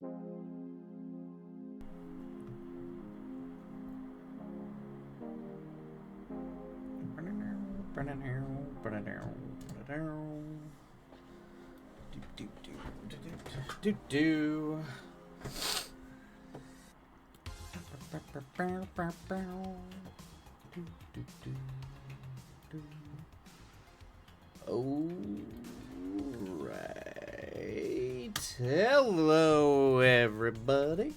All right. Hello, everybody.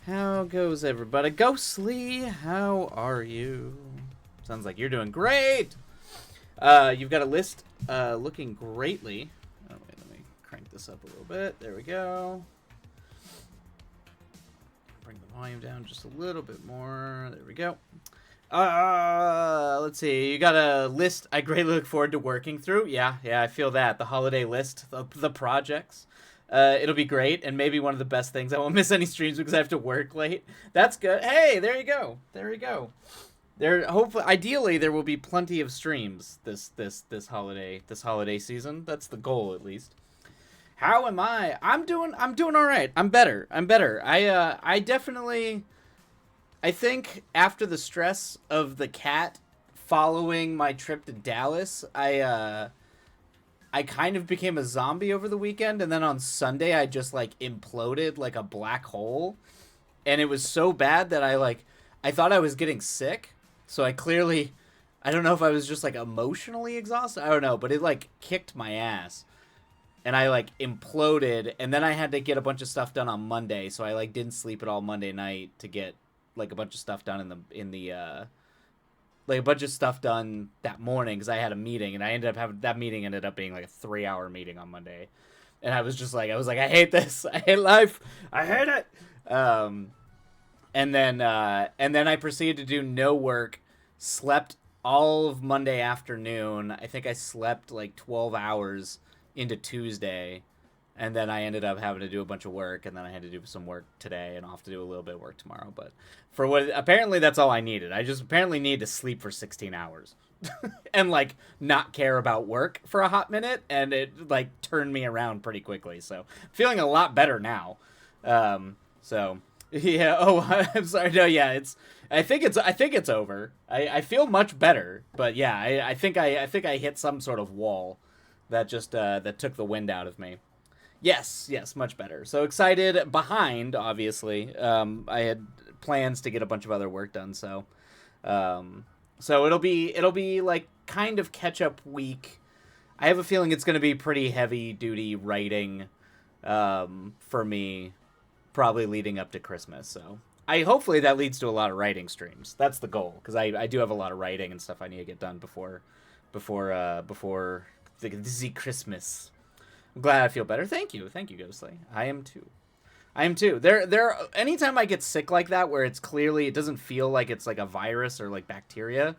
How goes everybody? Ghostly, how are you? Sounds like you're doing great. You've got a list looking greatly. Oh, wait, let me crank this up a little bit. There we go. Bring the volume down just a little bit more. There we go. Let's see. You got a list I greatly look forward to working through. Yeah, I feel that. The holiday list, the projects. It'll be great, and maybe one of the best things. I won't miss any streams because I have to work late. That's good. Hey, there you go. There you go. Hopefully, ideally, there will be plenty of streams this holiday season. That's the goal, at least. How am I? I'm doing all right. I'm better. I definitely. I think after the stress of the cat following my trip to Dallas, I kind of became a zombie over the weekend, and then on Sunday I just like imploded like a black hole, and it was so bad that I thought I was getting sick. So I don't know if I was just like emotionally exhausted. I don't know, but it like kicked my ass. And I like imploded, and then I had to get a bunch of stuff done on Monday, so I like didn't sleep at all Monday night to get like a bunch of stuff done like a bunch of stuff done that morning because I had a meeting, and I ended up having that meeting ended up being like a 3-hour meeting on Monday, and I was like I hate this, I hate life, I hate it. And then I proceeded to do no work, slept all of Monday afternoon. I think I slept like 12 hours into Tuesday, and then I ended up having to do a bunch of work, and then I had to do some work today, and I'll have to do a little bit of work tomorrow. But for what apparently that's all I needed. I just apparently need to sleep for 16 hours and like not care about work for a hot minute, and it like turned me around pretty quickly. So feeling a lot better now. So yeah. Oh, I'm sorry. No, yeah. I think it's over. I feel much better, but yeah, I think I hit some sort of wall that just that took the wind out of me. Yes, much better. So excited. Behind, obviously. I had plans to get a bunch of other work done, so it'll be like kind of catch up week. I have a feeling it's going to be pretty heavy duty writing for me, probably leading up to Christmas. So hopefully that leads to a lot of writing streams. That's the goal, because I do have a lot of writing and stuff I need to get done before the Christmas. I'm glad I feel better. Thank you, Ghostly. I am too. There. Anytime I get sick like that, where it doesn't feel like it's like a virus or like bacteria,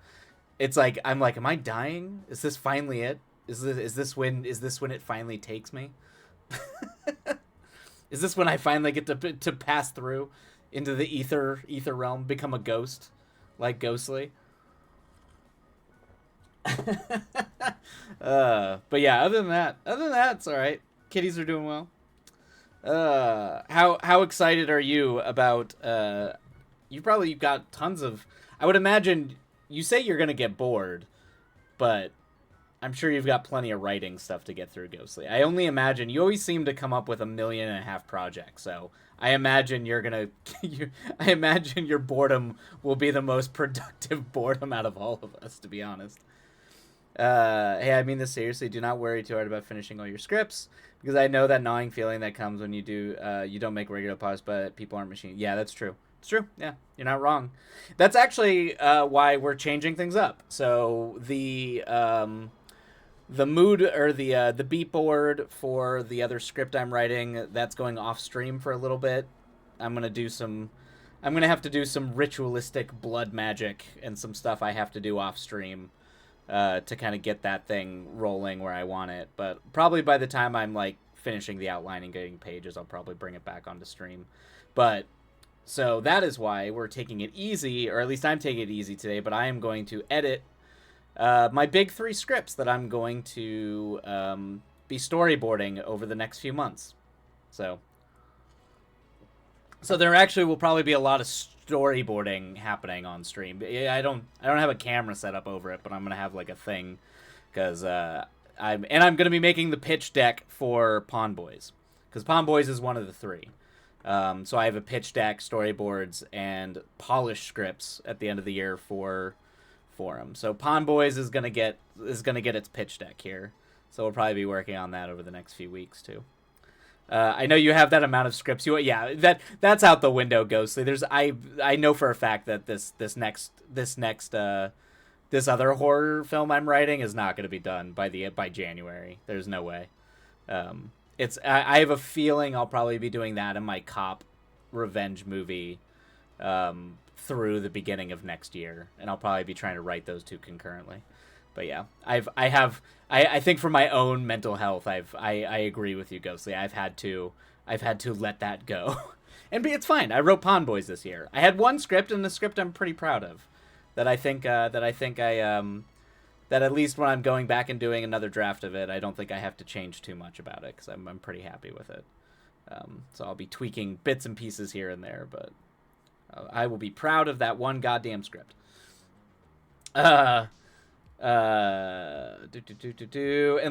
it's like I'm like, am I dying? Is this finally it? Is this when it finally takes me? Is this when I finally get to pass through into the ether realm, become a ghost, like Ghostly? But yeah, other than that, it's all right. Kitties are doing well. How excited are you about? You've got tons of. I would imagine you say you're gonna get bored, but I'm sure you've got plenty of writing stuff to get through, Ghostly. I only imagine you always seem to come up with 1.5 million projects, so I imagine you're gonna. I imagine your boredom will be the most productive boredom out of all of us, to be honest. Hey, I mean this seriously. Do not worry too hard about finishing all your scripts, because I know that gnawing feeling that comes when you don't make regular posts, but people aren't machines. Yeah, that's true. It's true. Yeah, you're not wrong. That's actually why we're changing things up. So the mood, or the beat board for the other script I'm writing, that's going off stream for a little bit. I'm gonna have to do some ritualistic blood magic and some stuff I have to do off stream to kind of get that thing rolling where I want it. But probably by the time I'm like finishing the outline and getting pages, I'll probably bring it back onto stream. But so that is why we're taking it easy, or at least I'm taking it easy today. But I am going to edit my big 3 scripts that I'm going to be storyboarding over the next few months. So So there actually will probably be a lot of storyboarding happening on stream. I don't have a camera set up over it, but I'm gonna have like a thing because I'm gonna be making the pitch deck for Pawn Boys because Pawn Boys is one of the three. So I have a pitch deck, storyboards, and polished scripts at the end of the year for them. So Pawn Boys is gonna get its pitch deck here. So we'll probably be working on that over the next few weeks too. I know you have that amount of scripts. Yeah, that's out the window, Ghostly. I know for a fact that this other horror film I'm writing is not going to be done by January. There's no way. I have a feeling I'll probably be doing that in my cop revenge movie through the beginning of next year, and I'll probably be trying to write those two concurrently. But yeah, I think for my own mental health, I agree with you, Ghostly. I've had to let that go, and it's fine. I wrote Pawn Boys this year. I had one script, and the script I'm pretty proud of. That at least when I'm going back and doing another draft of it, I don't think I have to change too much about it because I'm pretty happy with it. So I'll be tweaking bits and pieces here and there, but I will be proud of that one goddamn script. And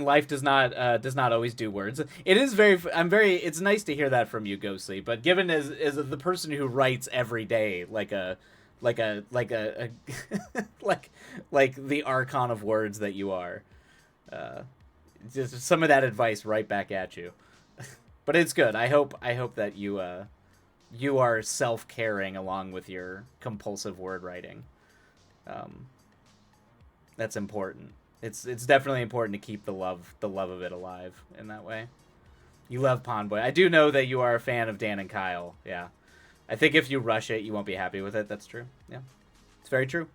life does not always do words. It is it's nice to hear that from you, Ghostly, but given as the person who writes every day like like the archon of words that you are, just some of that advice right back at you. But it's good. I hope that you are self-caring along with your compulsive word writing. That's important. It's definitely important to keep the love of it alive in that way. You love Pawn Boy. I do know that you are a fan of Dan and Kyle. Yeah. I think if you rush it, you won't be happy with it. That's true. Yeah. It's very true.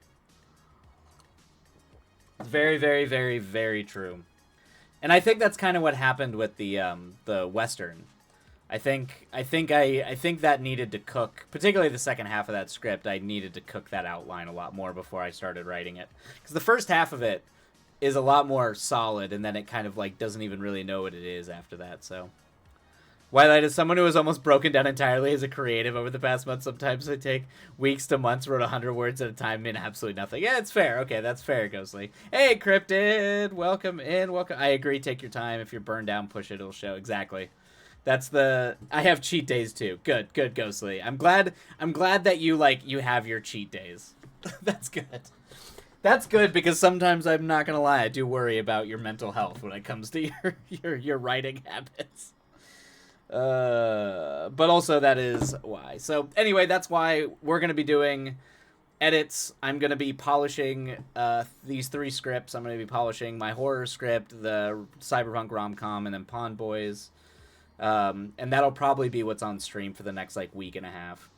It's very, very, very, very true. And I think that's kind of what happened with the Western. I think that needed to cook, particularly the second half of that script. I needed to cook that outline a lot more before I started writing it, because the first half of it is a lot more solid, and then it kind of like doesn't even really know what it is after that. So, Twilight is someone who has almost broken down entirely as a creative over the past month. Sometimes I take weeks to months, wrote 100 words at a time, in absolutely nothing. Yeah, it's fair. Okay, that's fair, Ghostly. Hey, Cryptid, welcome in. Welcome. I agree. Take your time. If you're burned down, push it. It'll show. Exactly. I have cheat days too. Good, Ghostly. I'm glad that you have your cheat days. That's good. That's good, because sometimes, I'm not gonna lie, I do worry about your mental health when it comes to your writing habits. But also that is why. So anyway, that's why we're gonna be doing edits. I'm gonna be polishing these 3 scripts. I'm gonna be polishing my horror script, the cyberpunk rom-com, and then Pawn Boys. And that'll probably be what's on stream for the next week and a half,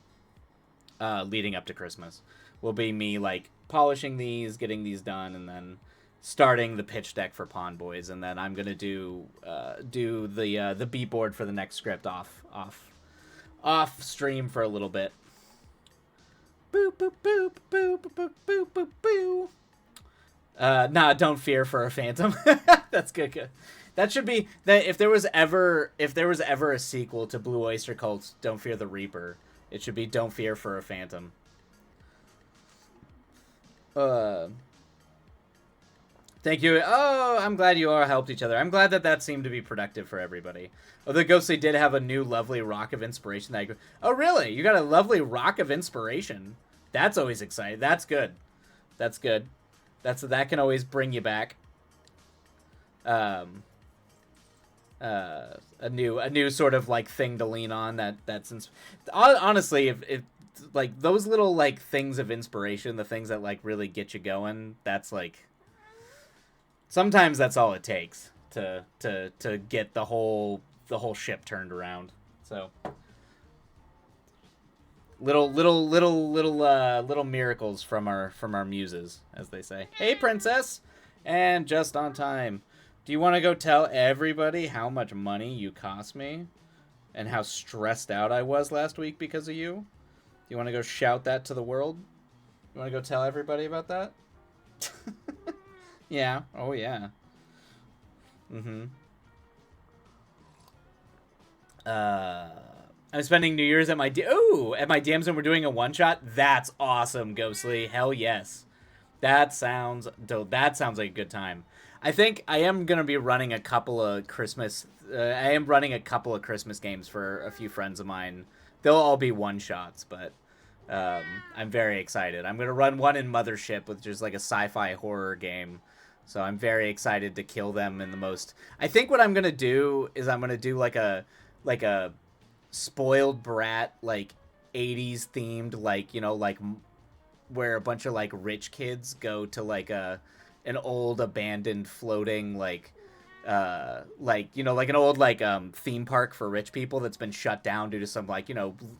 leading up to Christmas. Will be me polishing these, getting these done, and then starting the pitch deck for Pawn Boys, and then I'm gonna do the beat board for the next script off stream for a little bit. Boop boop boop boop boop boop boop boop. Nah, don't fear for a phantom. That's good. That should be that. If there was ever a sequel to Blue Oyster Cult's Don't Fear the Reaper, it should be Don't Fear for a Phantom. Thank you. Oh, I'm glad you all helped each other. I'm glad that seemed to be productive for everybody. Although Ghostly did have a new lovely rock of inspiration. Oh, really? You got a lovely rock of inspiration. That's always exciting. That's good. That's good. That can always bring you back. A new sort of thing to lean on. That's honestly, if those little things of inspiration, the things that really get you going, that's sometimes that's all it takes to get the whole ship turned around. So little miracles from our muses, as they say. Hey, princess, and just on time. Do you want to go tell everybody how much money you cost me and how stressed out I was last week because of you? Do you want to go shout that to the world? You want to go tell everybody about that? Yeah. Oh, yeah. Mm-hmm. I'm spending New Year's at my DMs and we're doing a one shot. That's awesome, Ghostly. Hell yes. That sounds like a good time. I think I am gonna be running a couple of Christmas. I am running a couple of Christmas games for a few friends of mine. They'll all be one shots, but I'm very excited. I'm gonna run one in Mothership, which is like a sci-fi horror game. So I'm very excited to kill them in the most. I think what I'm gonna do is I'm gonna do like a spoiled brat like 80s themed like where a bunch of like rich kids go to like an old abandoned floating like an old theme park for rich people that's been shut down due to some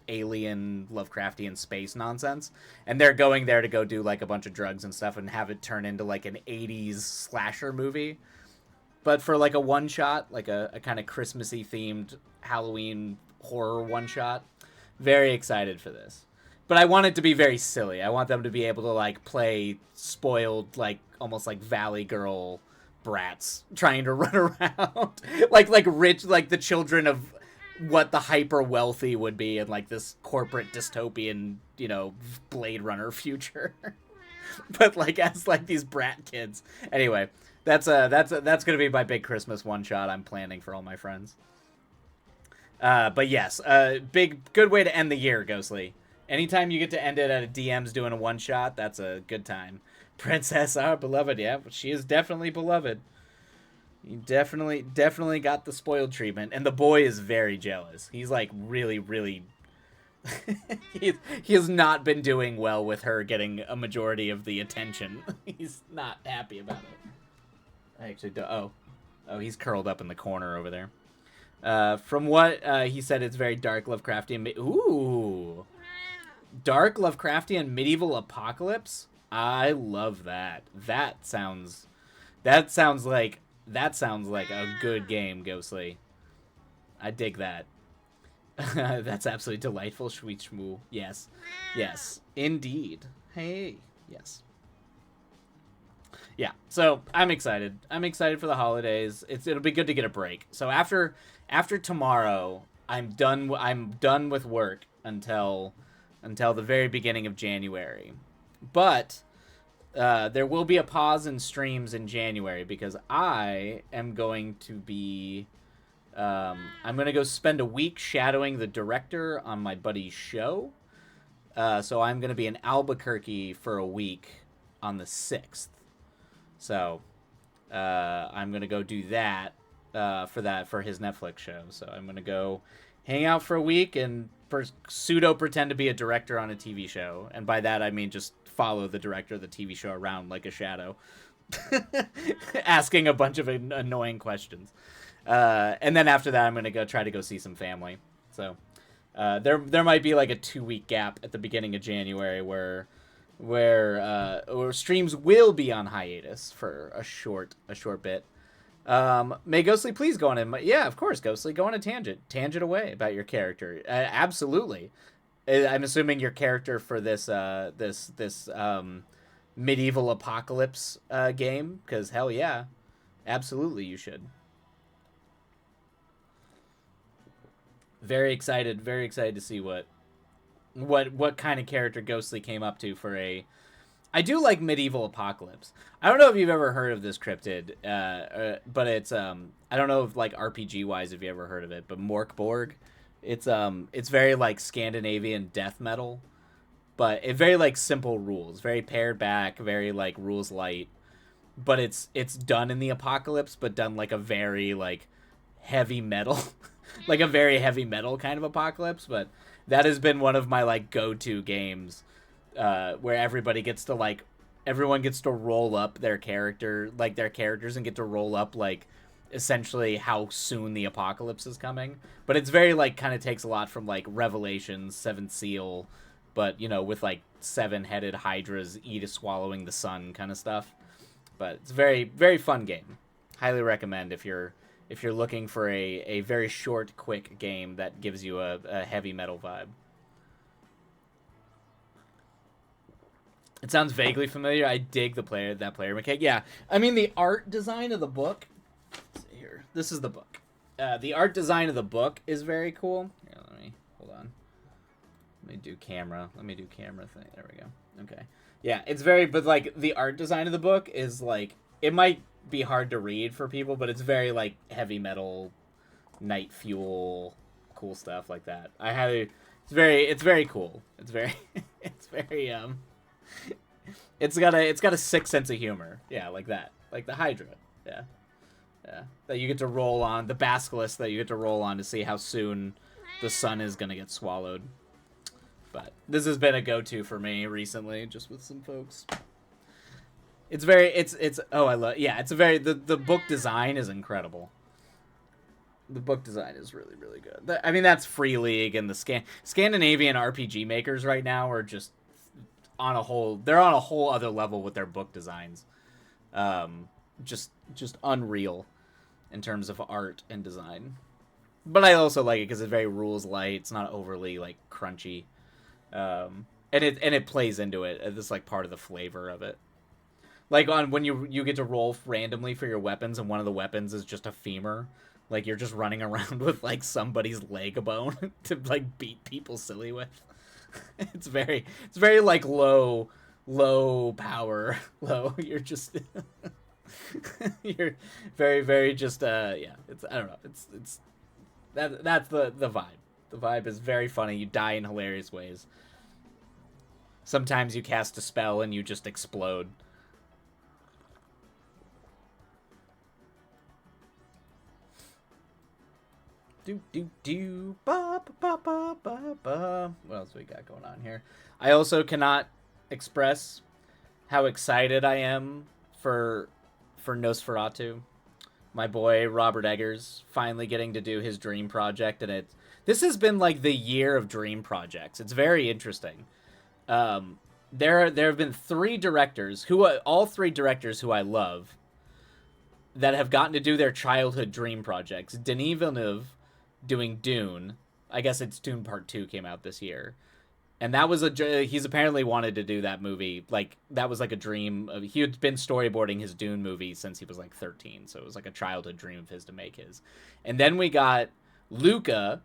alien Lovecraftian space nonsense, and they're going there to go do like a bunch of drugs and stuff and have it turn into like an 80s slasher movie, but for like a one shot, like a kind of Christmassy themed Halloween horror one shot. Very excited for this. But I want it to be very silly. I want them to be able to like play spoiled, like almost like Valley Girl brats trying to run around like rich, like the children of what the hyper wealthy would be in like this corporate dystopian, Blade Runner future. But like as like these brat kids. Anyway, that's gonna be my big Christmas one shot I'm planning for all my friends. But yes, good way to end the year, Ghostly. Anytime you get to end it at a DM's doing a one shot, that's a good time. Princess, our beloved, yeah, she is definitely beloved. You definitely got the spoiled treatment, and the boy is very jealous. He's like really he has not been doing well with her getting a majority of the attention. He's not happy about it. I actually do. Oh, he's curled up in the corner over there. From what he said, it's very dark Lovecraftian. Ooh. Dark Lovecraftian medieval apocalypse. I love that. That sounds like a good game, Ghostly. I dig that. That's absolutely delightful, sweet shmoo. Yes, indeed. Hey, yes. Yeah. So I'm excited. I'm excited for the holidays. It'll be good to get a break. So after tomorrow, I'm done with work until the very beginning of January. But there will be a pause in streams in January because I am going to be I'm going to go spend a week shadowing the director on my buddy's show. So I'm going to be in Albuquerque for a week on the 6th. So I'm going to go do that for his Netflix show. So I'm going to go hang out for a week and pseudo pretend to be a director on a TV show. And by that, I mean just follow the director of the TV show around like a shadow, asking a bunch of annoying questions. And then after that, I'm going to try to go see some family. So there might be like a 2-week gap at the beginning of January where streams will be on hiatus for a short bit. May Ghostly please go on yeah, of course, Ghostly, go on a tangent away about your character. Absolutely. I'm assuming your character for this medieval apocalypse game, because hell yeah, absolutely you should. Very excited to see what kind of character Ghostly came up to for a. I do like medieval apocalypse. I don't know if you've ever heard of this cryptid, but it's I don't know if like RPG wise if you ever heard of it, but Morkborg, it's very like Scandinavian death metal, but it very like simple rules, very pared back, very like rules light, but it's done in the apocalypse, but done like a very like heavy metal, like a very heavy metal kind of apocalypse. But that has been one of my like go-to games. Where everyone gets to roll up their characters and get to roll up like essentially how soon the apocalypse is coming. But it's very like kind of takes a lot from like Revelations, Seventh Seal, but with like 7-headed hydras swallowing the sun kind of stuff. But it's a very, very fun game. Highly recommend if you're looking for a very short, quick game that gives you a heavy metal vibe. It sounds vaguely familiar. I dig that player mechanic. Yeah, I mean the art design of the book. Let's see here. This is the book. The art design of the book is very cool. Here, hold Let me do camera. Let me do camera thing. There we go. Okay. Yeah, it's very, but like the art design of the book is like, it might be hard to read for people, but it's very like heavy metal, night fuel, cool stuff like that. It's very cool. It's very, it's very, it's got a sick sense of humor. Yeah, like that. Like the Hydra. Yeah. Yeah. That you get to roll on, the basilisk that you get to roll on to see how soon the sun is going to get swallowed. But this has been a go-to for me recently, just with some folks. It's very, oh, I love, yeah, it's a very, the book design is incredible. The book design is really, really good. I mean, that's Free League and the Scandinavian RPG makers right now are just they're on a whole other level with their book designs. Just unreal in terms of art and design. But I also like it because it's very rules light. It's not overly like crunchy. And it plays into it. It's like part of the flavor of it. Like when you get to roll randomly for your weapons, and one of the weapons is just a femur. Like you're just running around with like somebody's leg bone to like beat people silly with. It's very like low power, low. You're just you're very just yeah. It's I don't know. It's that's the vibe. The vibe is very funny. You die in hilarious ways. Sometimes you cast a spell and you just explode. Ba, ba, ba, ba, ba. What else we got going on here? I also cannot express how excited I am for Nosferatu. My boy Robert Eggers finally getting to do his dream project, and this has been like the year of dream projects. It's very interesting. There have been all three directors who I love that have gotten to do their childhood dream projects. Denis Villeneuve doing Dune. I guess it's Dune Part 2 came out this year. And that was he's apparently wanted to do that movie. Like, that was like a dream. He had been storyboarding his Dune movie since he was like 13. So it was like a childhood dream of his to make his. And then we got Luca.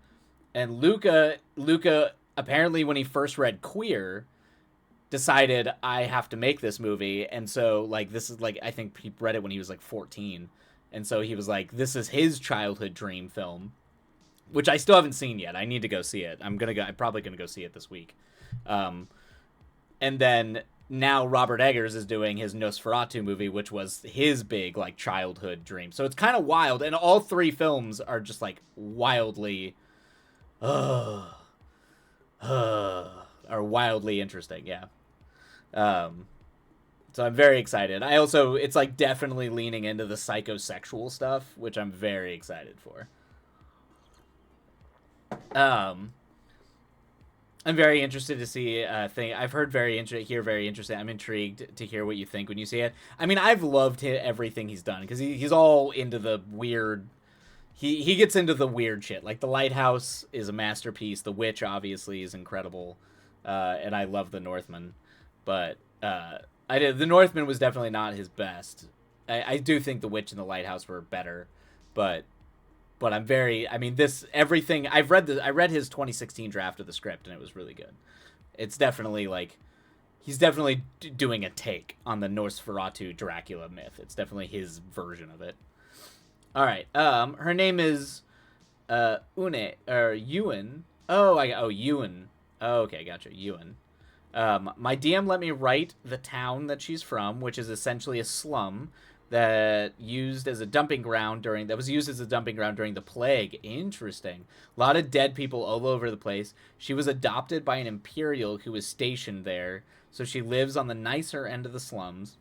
And Luca, apparently when he first read Queer, decided, I have to make this movie. And so, like, this is like, I think he read it when he was like 14. And so he was like, this is his childhood dream film, which I still haven't seen yet. I need to go see it. I'm probably gonna go see it this week. And then now Robert Eggers is doing his Nosferatu movie, which was his big like childhood dream. So it's kind of wild, and all three films are just like wildly, are wildly interesting. Yeah. So I'm very excited. It's like definitely leaning into the psychosexual stuff, which I'm very excited for. I'm very interested to see I've heard very interesting. I'm intrigued to hear what you think when you see it. I mean, I've loved everything he's done because he's all into the weird. He gets into the weird shit. Like The Lighthouse is a masterpiece. The Witch obviously is incredible, and I love The Northman, but The Northman was definitely not his best. I do think The Witch and The Lighthouse were better, but everything I read his 2016 draft of the script, and it was really good. It's definitely like, he's definitely doing a take on the Nosferatu Dracula myth. It's definitely his version of it. All right. Her name is Ewan. Ewan. Oh, okay, gotcha. Ewan. My DM let me write the town that she's from, which is essentially a slum that was used as a dumping ground during the plague. Interesting. A lot of dead people all over the place. She was adopted by an Imperial who was stationed there, so she lives on the nicer end of the slums.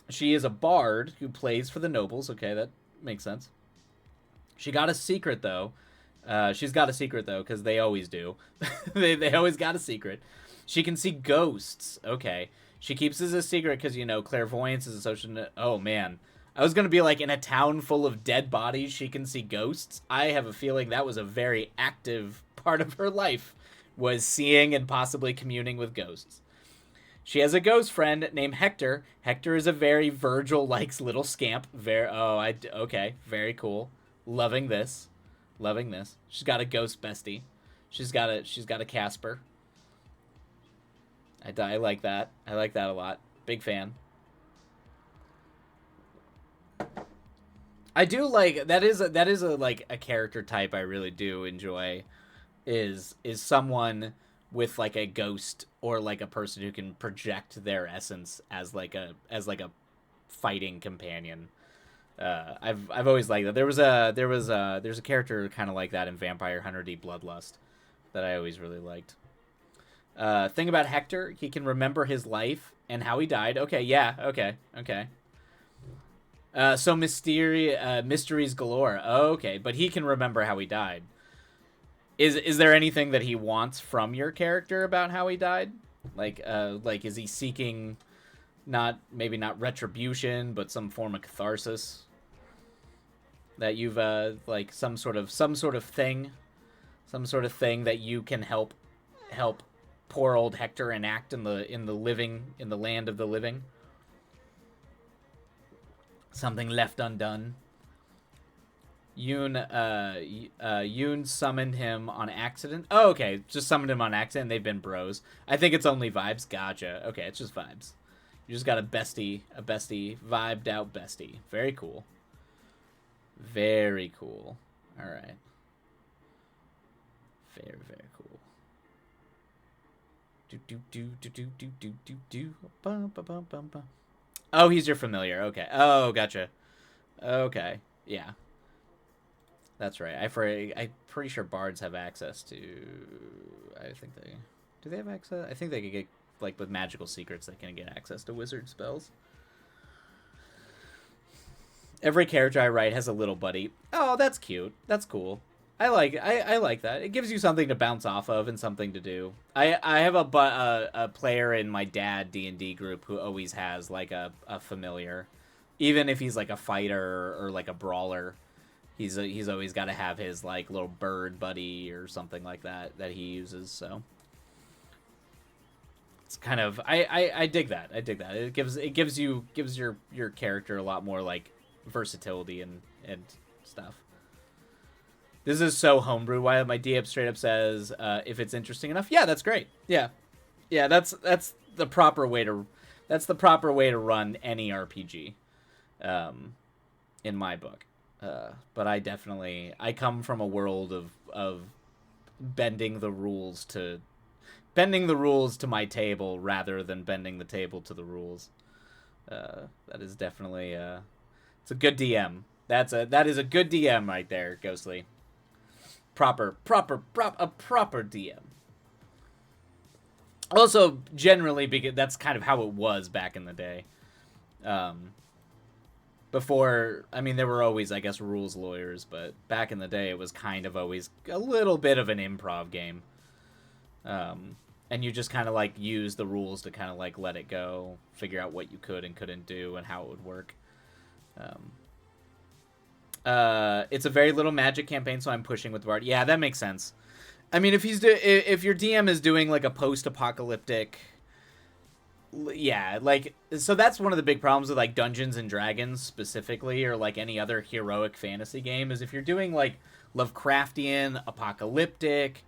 She is a bard who plays for the nobles. Okay, that makes sense. She's got a secret, though, because they always do. they always got a secret. She can see ghosts. Okay. She keeps this a secret because, clairvoyance is a social... Oh, man. I was going to be like, in a town full of dead bodies, she can see ghosts. I have a feeling that was a very active part of her life, was seeing and possibly communing with ghosts. She has a ghost friend named Hector. Hector is a very Virgil-like little scamp. Okay, very cool. Loving this. She's got a ghost bestie. She's got a Casper. I like that. I like that a lot. Big fan. I do like that is a like a character type I really do enjoy is someone with like a ghost or like a person who can project their essence as like a fighting companion. I've always liked that. There's a character kind of like that in Vampire Hunter D Bloodlust that I always really liked. Thing about Hector, he can remember his life and how he died. Okay, yeah, okay. So mysteries galore. Oh, okay, but he can remember how he died. Is there anything that he wants from your character about how he died? Like is he seeking maybe not retribution, but some form of catharsis that you've like some sort of thing that you can help poor old Hector enact in the land of the living? Something left undone. Yoon summoned him on accident. Oh, okay, just summoned him on accident. They've been bros. I think it's only vibes. Gotcha. Okay, it's just vibes. You just got a bestie, vibed out bestie. Very cool. Very cool. All right. Very, very cool. Oh, he's your familiar. Okay. Oh, gotcha. Okay. Yeah. That's right. I'm pretty sure bards have access to. I think they. Do they have access? I think they could get like with magical secrets. They can get access to wizard spells. Every character I write has a little buddy. Oh, that's cute. That's cool. I like that. It gives you something to bounce off of and something to do. I have a player in my dad D&D group who always has like a familiar, even if he's like a fighter or like a brawler. He's always got to have his like little bird buddy or something like that he uses. So it's kind of I dig that. I dig that. It gives your character a lot more like versatility and stuff. This is so homebrew. Why my DM straight up says if it's interesting enough. Yeah, that's great. Yeah, that's the proper way to run any RPG, in my book. But I come from a world of bending the rules to my table rather than bending the table to the rules. That is definitely it's a good DM. That is a good DM right there, Ghostly. Proper DM. Also, generally, because that's kind of how it was back in the day. Before, I mean, there were always, I guess, rules lawyers, but back in the day, it was kind of always a little bit of an improv game. And you just kind of, like, use the rules to kind of, like, let it go, figure out what you could and couldn't do and how it would work. It's a very little magic campaign, so I'm pushing with Bard. Yeah, that makes sense. I mean, if your DM is doing, like, a post-apocalyptic... Yeah, like, so that's one of the big problems with, like, Dungeons and Dragons specifically, or, like, any other heroic fantasy game, is if you're doing, like, Lovecraftian, apocalyptic,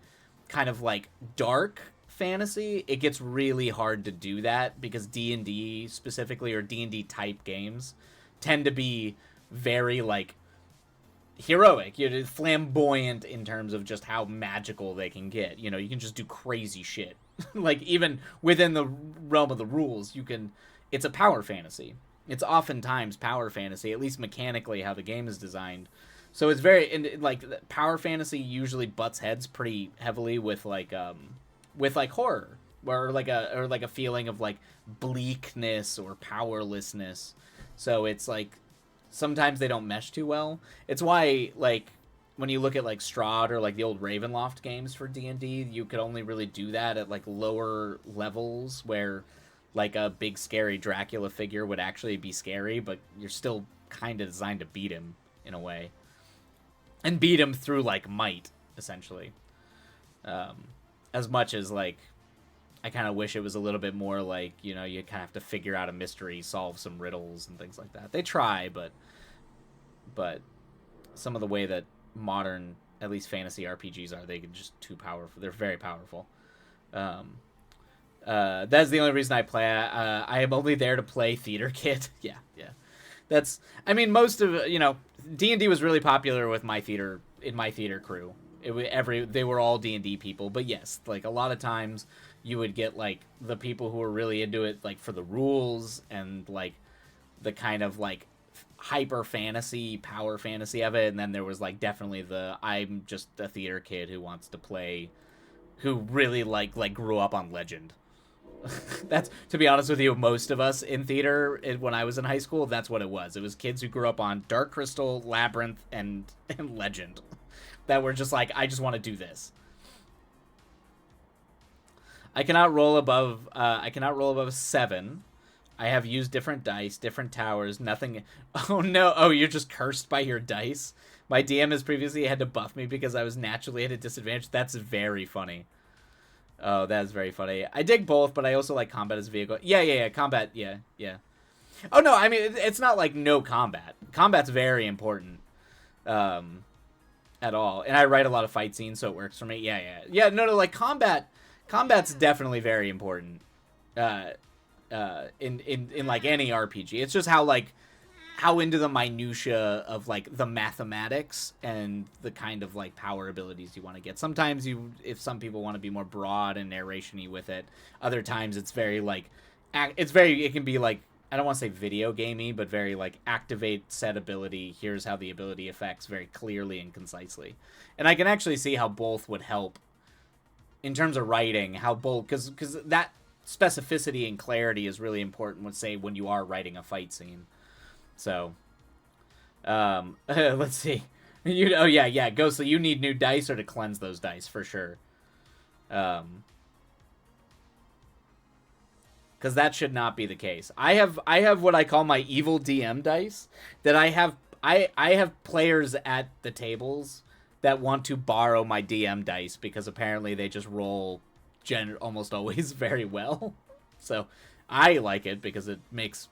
kind of, like, dark fantasy, it gets really hard to do that, because D&D specifically, or D&D type games, tend to be very, like, heroic, flamboyant in terms of just how magical they can get. You know, you can just do crazy shit. Like, even within the realm of the rules, it's a power fantasy. It's oftentimes power fantasy, at least mechanically how the game is designed. So it's like, power fantasy usually butts heads pretty heavily with horror, or like a feeling of like bleakness or powerlessness. So it's like sometimes they don't mesh too well. It's why, like, when you look at like Strahd or like the old Ravenloft games for D&D, you could only really do that at like lower levels where like a big scary Dracula figure would actually be scary, but you're still kind of designed to beat him in a way. And beat him through like might, essentially. As much as like I kind of wish it was a little bit more like, you know, you kind of have to figure out a mystery, solve some riddles and things like that. They try, but some of the way that modern At least fantasy RPGs are. They're just too powerful. They're very powerful. That's the only reason I play. I am only there to play Theater Kid. Yeah, yeah. That's. I mean, most of D&D was really popular with my theater crew. They were all D&D people, but yes, like a lot of times you would get like the people who were really into it, like for the rules and like the kind of like hyper fantasy, power fantasy of it, and then there was like definitely the I'm just a theater kid who wants to play, who really like grew up on Legend. That's, to be honest with you, most of us in theater when I was in high school, that's what it was. It was kids who grew up on Dark Crystal, Labyrinth, and Legend that were just like, I just want to do this. I cannot roll above 7. I have used different dice, different towers, nothing. Oh no, oh, you're just cursed by your dice. My DM has previously had to buff me because I was naturally at a disadvantage. That's very funny. Oh, that is very funny. I dig both, but I also like combat as a vehicle. Yeah. Combat, yeah. Oh, no, I mean, it's not like no combat. Combat's very important. At all. And I write a lot of fight scenes, so it works for me. Yeah, no, like, combat's definitely very important. In like any RPG. It's just how into the minutia of like the mathematics and the kind of like power abilities you want to get. Sometimes if some people want to be more broad and narration-y with it, other times it's very like, it can be like, I don't want to say video gamey, but very like activate said ability. Here's how the ability affects very clearly and concisely. And I can actually see how both would help in terms of writing, how both, because that specificity and clarity is really important when you are writing a fight scene. So, let's see. Yeah, Ghostly, you need new dice or to cleanse those dice for sure. Because that should not be the case. I have what I call my evil DM dice that I have players at the tables that want to borrow my DM dice because apparently they just roll almost always very well. So I like it because it makes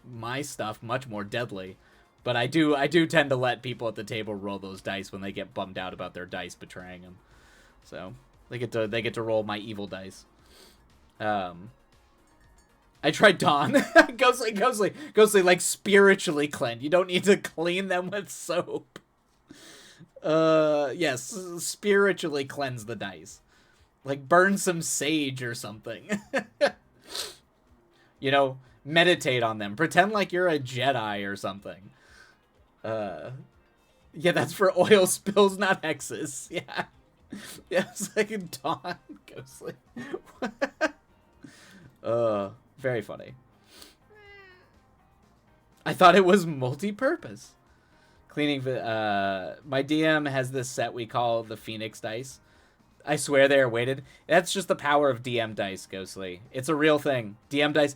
my stuff much more deadly. But I do tend to let people at the table roll those dice when they get bummed out about their dice betraying them. So they get to roll my evil dice. I tried Dawn. Ghostly, like spiritually cleanse. You don't need to clean them with soap. Yes, spiritually cleanse the dice. Like burn some sage or something. Meditate on them. Pretend like you're a Jedi or something. Yeah, that's for oil spills, not hexes. Yeah. Yeah, it's like a Dawn Ghostly. Very funny. I thought it was multi-purpose. Cleaning, my DM has this set we call the Phoenix Dice. I swear they are weighted. That's just the power of DM dice, Ghostly. It's a real thing. DM dice.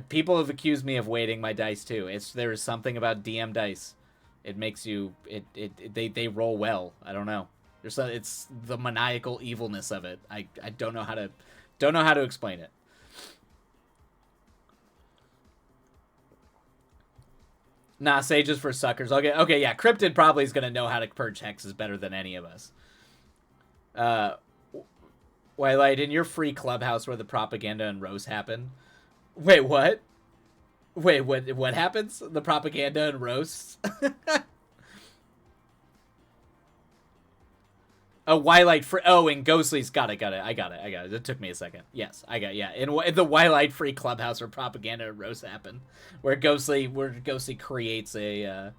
People have accused me of weighting my dice too. There is something about DM dice. It makes you. They roll well. I don't know. It's the maniacal evilness of it. I don't know how to explain it. Nah, Sage is for suckers. Okay, yeah. Cryptid probably is gonna know how to purge hexes better than any of us. Twilight, in your free clubhouse where the propaganda and roast happen. Wait, what? Wait, what happens? The propaganda and roasts? Oh, Wildlight free. Oh, and Ghostly's got it. I got it. It took me a second. Yes, yeah. In the Wildlight free clubhouse where propaganda and roasts happen, where Ghostly creates is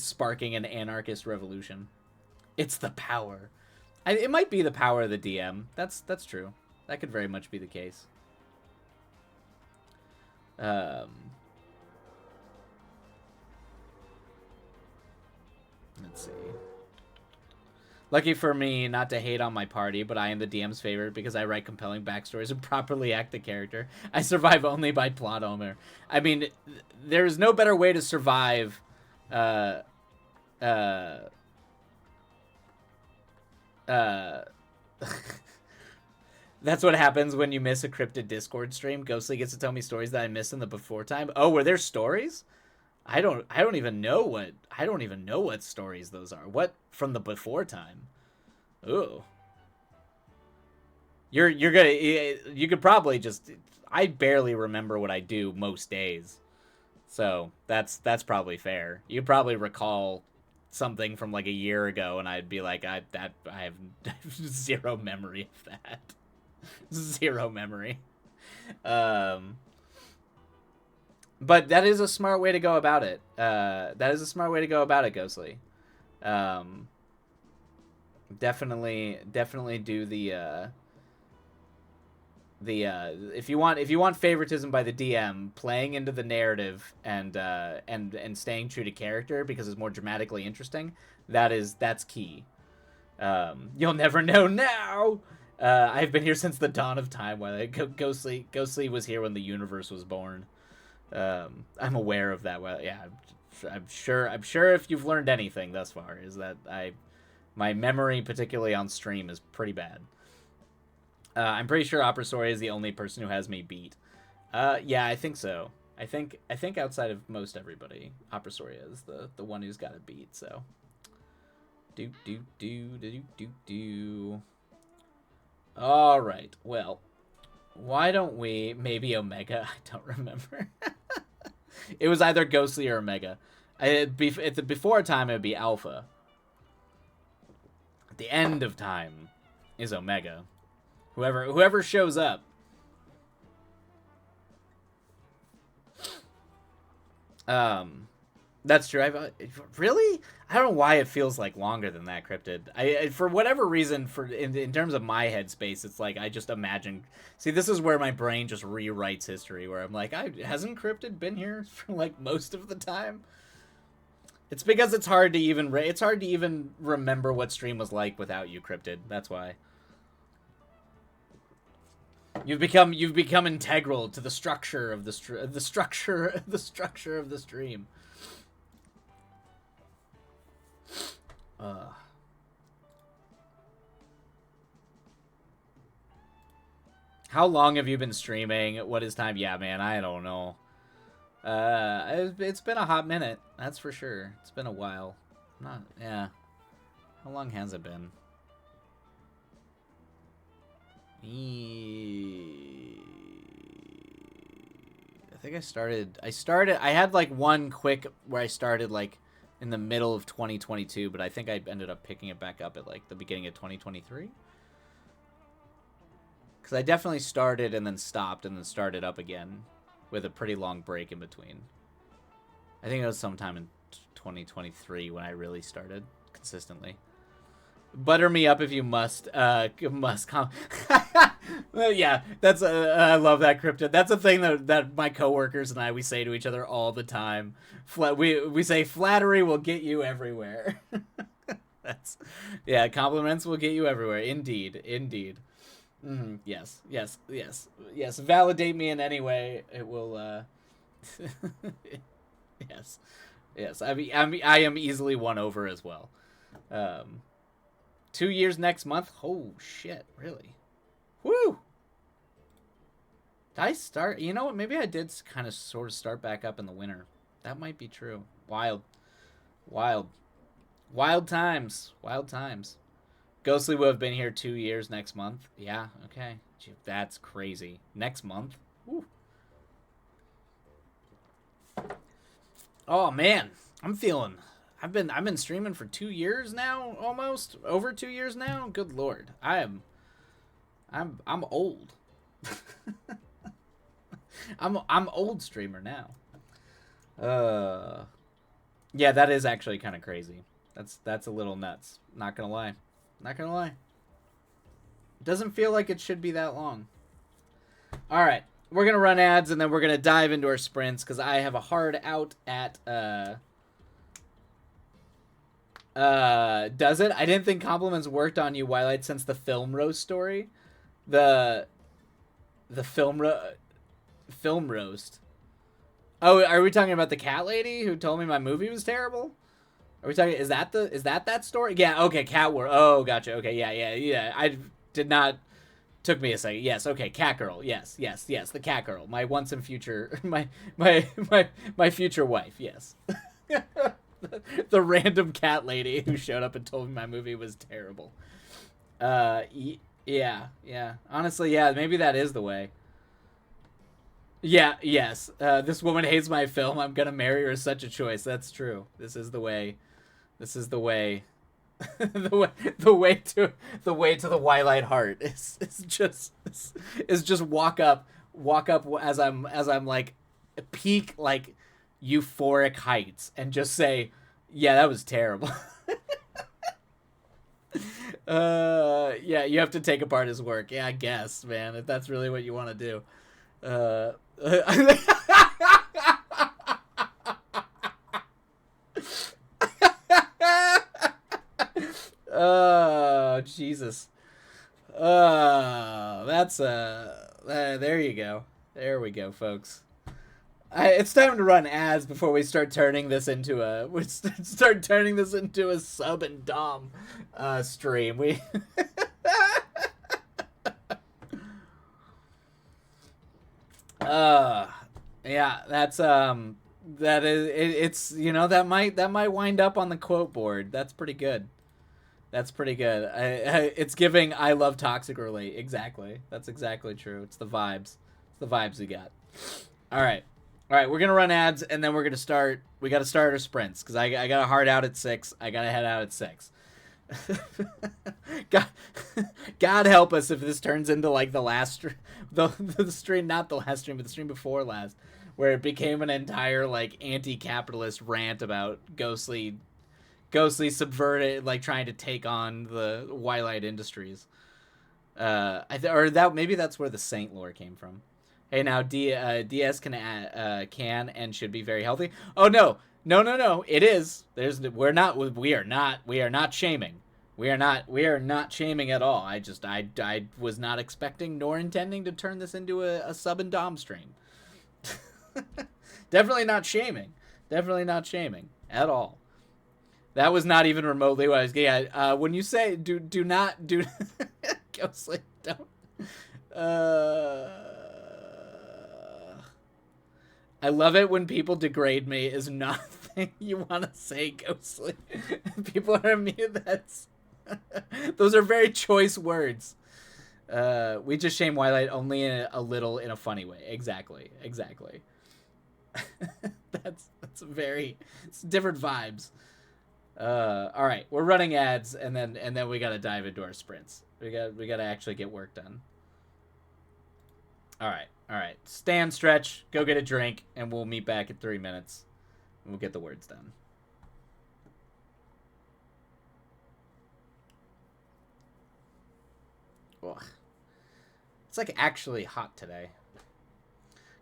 sparking an anarchist revolution. It's the power. It might be the power of the DM. That's true. That could very much be the case. Let's see. Lucky for me not to hate on my party, but I am the DM's favorite because I write compelling backstories and properly act the character. I survive only by plot armor. I mean, there is no better way to survive that's what happens when you miss a cryptid Discord stream. Ghostly gets to tell me stories that I missed in the before time. Oh, were there stories? I don't even know what stories those are. What from the before time? Ooh. You're gonna you could probably just I barely remember what I do most days. So that's probably fair. You'd probably recall something from like a year ago, and I'd be like, I have zero memory of that. Zero memory. Um, but that is a smart way to go about it. That is a smart way to go about it, Ghostly. Um, definitely do the if you want favoritism by the DM, playing into the narrative and staying true to character because it's more dramatically interesting. That's key. You'll never know now. I've been here since the dawn of time. While Ghostly was here when the universe was born. I'm aware of that. Well, yeah, I'm sure if you've learned anything thus far is that my memory, particularly on stream, is pretty bad. I'm pretty sure Opera Story is the only person who has me beat. Yeah, I think so. I think outside of most everybody, Opera Story is the one who's got it beat. So, do. All right. Well, why don't we maybe Omega? I don't remember. It was either Ghostly or Omega. At the before time, it would be Alpha. At the end of time is Omega. Whoever shows up. That's true. Really? I don't know why it feels like longer than that, Cryptid. I for whatever reason, in terms of my headspace, it's like I just imagine. See, this is where my brain just rewrites history. Where I'm like, hasn't Cryptid been here for like most of the time? It's because it's hard to even remember what stream was like without you, Cryptid. That's why. You've become integral to the structure of the structure of the stream. How long have you been streaming? What is time? Yeah, man, I don't know. It's been a hot minute, that's for sure. It's been a while. Yeah. How long has it been? I think I had like one quick where I started like in the middle of 2022, but I think I ended up picking it back up at like the beginning of 2023. Because I definitely started and then stopped and then started up again with a pretty long break in between. I think it was sometime in 2023 when I really started consistently. Butter me up if you must. Must come. Yeah, that's. I love that, Cryptid. That's a thing that my coworkers and we say to each other all the time. We say flattery will get you everywhere. Compliments will get you everywhere. Indeed. Yes. Validate me in any way. It will. Yes. I am easily won over as well. 2 years next month. Oh shit! Really? Woo! Did I start? You know what? Maybe I did kind of sort of start back up in the winter. That might be true. Wild times. Ghostly will have been here 2 years next month. Yeah. Okay. Gee, that's crazy. Next month. Woo. Oh man, I've been streaming for 2 years now, almost over 2 years now. Good lord, I'm old. I'm old streamer now. Yeah, that is actually kind of crazy. That's a little nuts. Not gonna lie. It doesn't feel like it should be that long. All right, we're gonna run ads and then we're gonna dive into our sprints because I have a hard out at does it? I didn't think compliments worked on you, Wildlight, since the film roast story. The film roast. Oh, are we talking about the cat lady who told me my movie was terrible? Are we talking? Is that story? Yeah. Okay. Cat war. Oh, gotcha. Okay. Yeah. I did not Took me a second. Yes, okay, cat girl. Yes, the cat girl. My once and future, my future wife. Yes. The random cat lady who showed up and told me my movie was terrible. Yeah. Honestly, yeah, maybe that is the way. Yeah, yes. This woman hates my film. I'm gonna marry her. Such a choice. That's true. This is the way. This is the way. The way to the Twilight Heart is just walk up as I'm like peak like euphoric heights and just say, yeah, that was terrible. Yeah, you have to take apart his work. Yeah, I guess, man, if that's really what you want to do. Uh, oh, Jesus. That's there you go. There we go, folks. It's time to run ads before we start turning this into a sub and dom stream. We yeah, that is it's that might wind up on the quote board. That's pretty good. That's pretty good. It's giving I love toxic relate. Exactly. That's exactly true. It's the vibes. It's the vibes we got. All right. All right, we're going to run ads, and then we're going to start. We got to start our sprints, because I got a hard out at 6. I got to head out at 6. God help us if this turns into, like, the last the stream, not the last stream, but the stream before last, where it became an entire, like, anti-capitalist rant about Ghostly subverted, like, trying to take on the Twilight Industries. Maybe that's where the Saint lore came from. Hey, now DS can and should be very healthy. Oh no. It is. We are not shaming. We are not shaming at all. I was not expecting nor intending to turn this into a sub and dom stream. Definitely not shaming. Definitely not shaming at all. That was not even remotely what I was getting at. When you say do not Ghostly, don't. I love it when people degrade me is not a thing you want to say, Ghostly. People are immune. Those are very choice words. We just shame Twilight only a little in a funny way. Exactly. That's it's different vibes. All right, we're running ads, and then we gotta dive into our sprints. We gotta actually get work done. All right. Stand, stretch, go get a drink, and we'll meet back in 3 minutes. And we'll get the words done. Ugh. It's like actually hot today.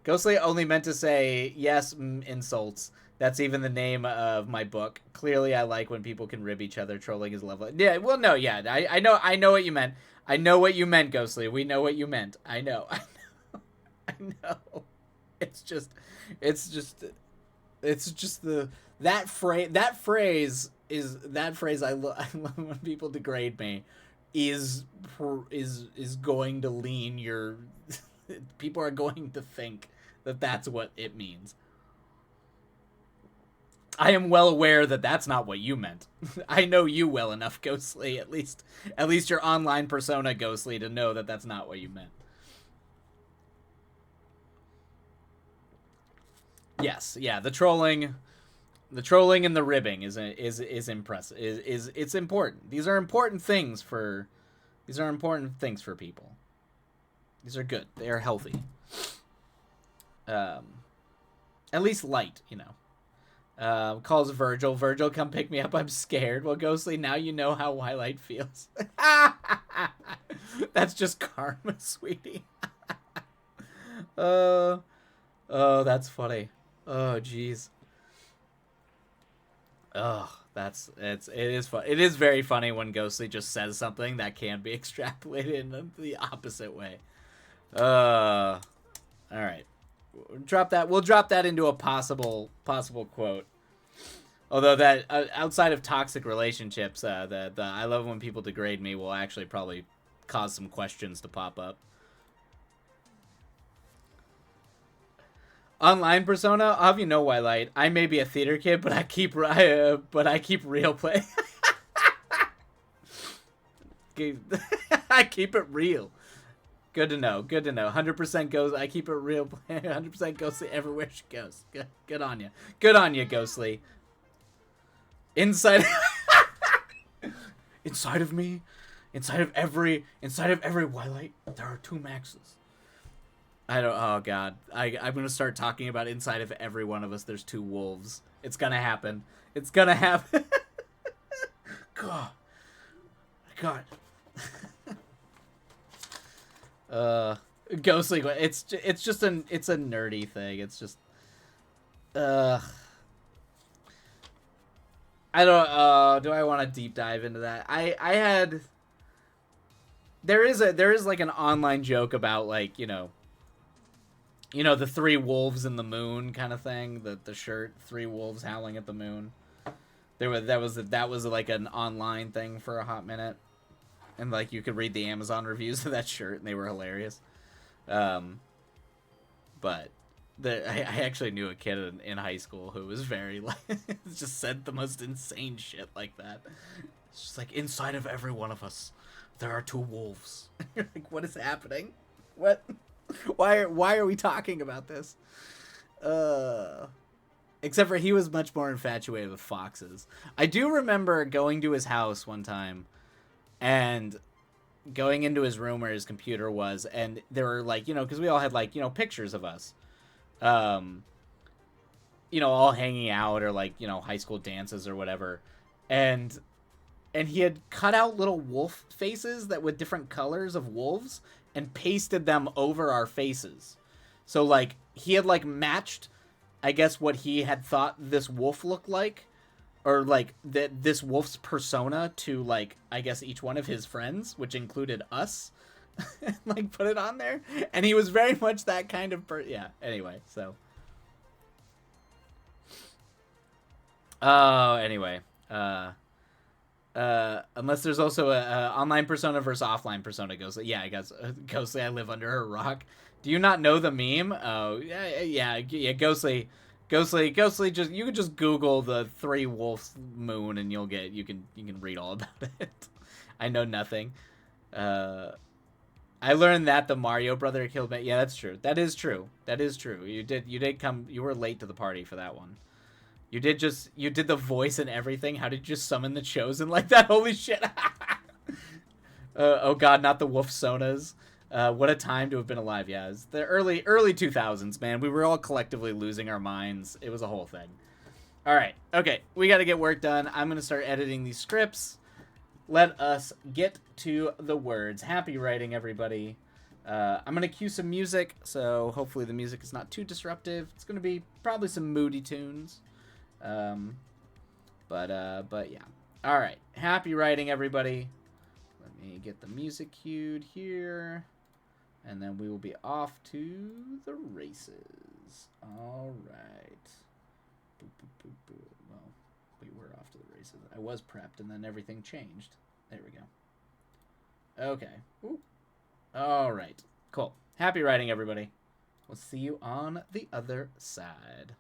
Ghostly only meant to say yes, insults. That's even the name of my book. Clearly, I like when people can rib each other. Trolling is lovely. Yeah, well, no, yeah, I know what you meant. I know what you meant, Ghostly. We know what you meant. I know. I know. It's just that phrase I love when people degrade me is going to lean your people are going to think that that's what it means. I am well aware that that's not what you meant. I know you well enough, Ghostly, at least your online persona, Ghostly, to know that that's not what you meant. Yes, yeah, the trolling and the ribbing is impressive. It's important. These are important things for people. These are good. They are healthy. At least light, Calls Virgil. Virgil, come pick me up. I'm scared. Well, Ghostly, now you know how Twilight feels. That's just karma, sweetie. Oh, that's funny. Oh, jeez. Oh, it is fun. It is very funny when Ghostly just says something that can be extrapolated in the opposite way. All right. We'll drop that into a possible quote. Although that outside of toxic relationships, the I love when people degrade me will actually probably cause some questions to pop up. Online persona, I'll have you know, Wildlight, I may be a theater kid, but I keep real play. I keep it real. Good to know. Good to know. 100% goes. I keep it real. 100% Ghostly everywhere she goes. Good on you. Good on you, Ghostly. Inside, inside of me, inside of every Wildlight, there are two Maxes. I don't. Oh God. I'm gonna start talking about inside of every one of us. There's two wolves. It's gonna happen. It's gonna happen. God. God. Ghostly. It's just it's a nerdy thing. It's just. I don't. Do I want to deep dive into that? I had. There is like an online joke about like the three wolves in the moon kind of thing. The shirt, three wolves howling at the moon. That was like an online thing for a hot minute, and like you could read the Amazon reviews of that shirt, and they were hilarious. But I actually knew a kid in high school who was very like just said the most insane shit like that. It's just like inside of every one of us, there are two wolves. You're like, what is happening? What? Why are we talking about this? Except for he was much more infatuated with foxes. I do remember going to his house one time and going into his room where his computer was, and there were like, because we all had like, pictures of us. All hanging out or like, high school dances or whatever. And he had cut out little wolf faces that with different colors of wolves and pasted them over our faces. So like he had like matched, I guess, what he had thought this wolf looked like, or like this wolf's persona to like, I guess, each one of his friends, which included us. Like put it on there, and he was very much that kind of yeah. Anyway, so. Oh, anyway. Unless there's also a online persona versus offline persona. Ghostly, yeah, I guess. Ghostly, I live under a rock. Do you not know the meme? Oh, yeah. Ghostly. Just you can just Google the three wolves moon, and you can read all about it. I know nothing. I learned that the Mario brother killed me. Yeah, that's true. That is true. You did come. You were late to the party for that one. You did the voice and everything. How did you just summon the Chosen like that? Holy shit. Oh God, not the wolf sonas. What a time to have been alive. Yeah, it's the early 2000s, man. We were all collectively losing our minds. It was a whole thing. All right. Okay. We got to get work done. I'm going to start editing these scripts. Let us get to the words. Happy writing, everybody. I'm going to cue some music, so hopefully the music is not too disruptive. It's going to be probably some moody tunes. But yeah. All right. Happy writing, everybody. Let me get the music cued here. And then we will be off to the races. All right. Boop, boop, boop, boop. Well, we were off to the races. I was prepped, and then everything changed. There we go. Okay. Ooh. All right. Cool. Happy writing, everybody. We'll see you on the other side.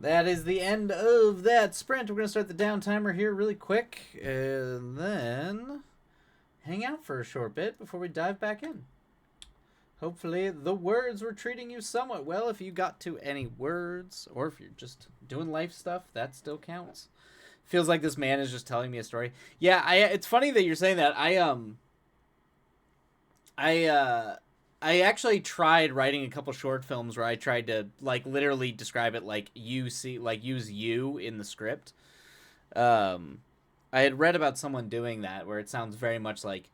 that is the end of that sprint. We're going to start the down timer here really quick, and then hang out for a short bit before we dive back in. Hopefully the words were treating you somewhat well. If you got to any words, or if you're just doing life stuff, that still counts. Feels like this man is just telling me a story. Yeah, it's funny that you're saying that. I actually tried writing a couple short films where I tried to like literally describe it like use you in the script. I had read about someone doing that where it sounds very much like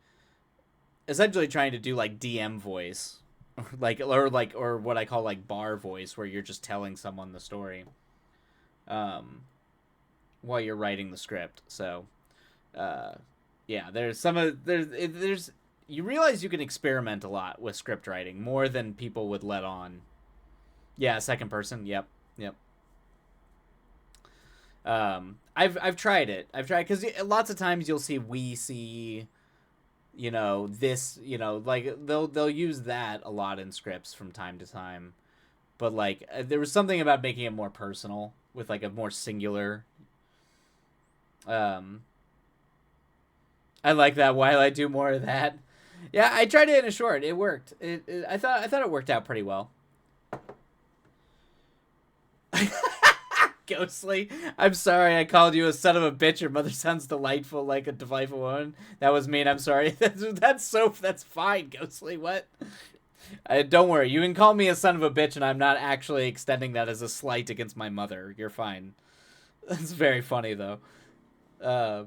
essentially trying to do like DM voice, or what I call like bar voice, where you're just telling someone the story, while you're writing the script. So, yeah, there's you realize you can experiment a lot with script writing more than people would let on. Yeah, second person. Yep. I've tried it. Because lots of times you'll see we see. This, like they'll use that a lot in scripts from time to time, but like there was something about making it more personal with like a more singular. I like that. While I do more of that, yeah, I tried it in a short. It worked. I thought it worked out pretty well. Ghostly, I'm sorry I called you a son of a bitch. Your mother sounds delightful, like a delightful woman. That was mean. I'm sorry. That's fine, Ghostly. What? Don't worry. You can call me a son of a bitch, and I'm not actually extending that as a slight against my mother. You're fine. That's very funny, though. I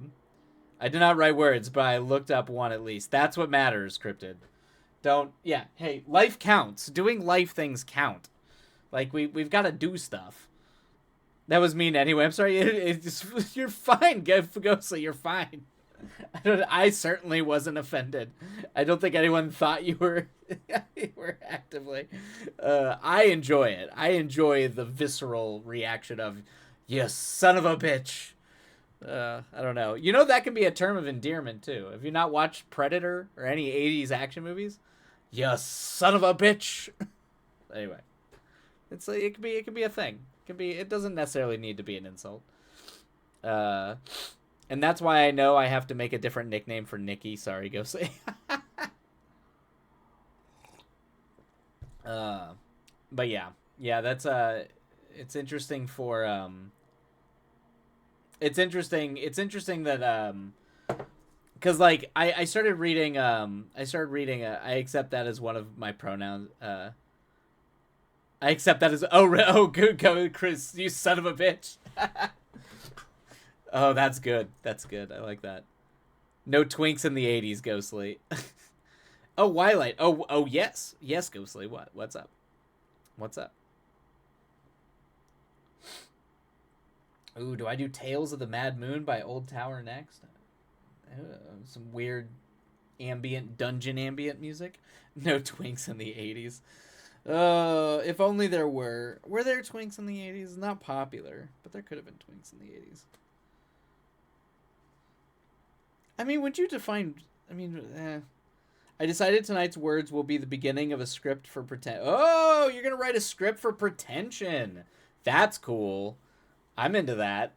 did not write words, but I looked up one at least. That's what matters, Cryptid. Yeah, hey, life counts. Doing life things count. Like, we've got to do stuff. That was mean anyway. I'm sorry. You're fine, Ghostly. You're fine. I certainly wasn't offended. I don't think anyone thought you were you were actively. I enjoy it. I enjoy the visceral reaction of, you son of a bitch. I don't know. That can be a term of endearment, too. Have you not watched Predator or any 80s action movies? You son of a bitch. Anyway. It's like, it can be a thing. It doesn't necessarily need to be an insult. And that's why I know I have to make a different nickname for Nikki. Sorry, Ghostly. But yeah, that's it's interesting for it's interesting that because like I started reading I accept that as one of my pronouns. I accept that as good go Chris, you son of a bitch. Oh, that's good. I like that. No twinks in the 80s, Ghostly. Oh, Wildlight. Oh yes, Ghostly. What's up? Ooh, do I do Tales of the Mad Moon by Old Tower next? Some weird dungeon ambient music. No twinks in the 80s. If only there were. Were there twinks in the 80s? Not popular, but there could have been twinks in the 80s. I mean, would you define... I decided tonight's words will be the beginning of a script for pretend... Oh, you're going to write a script for pretension. That's cool. I'm into that.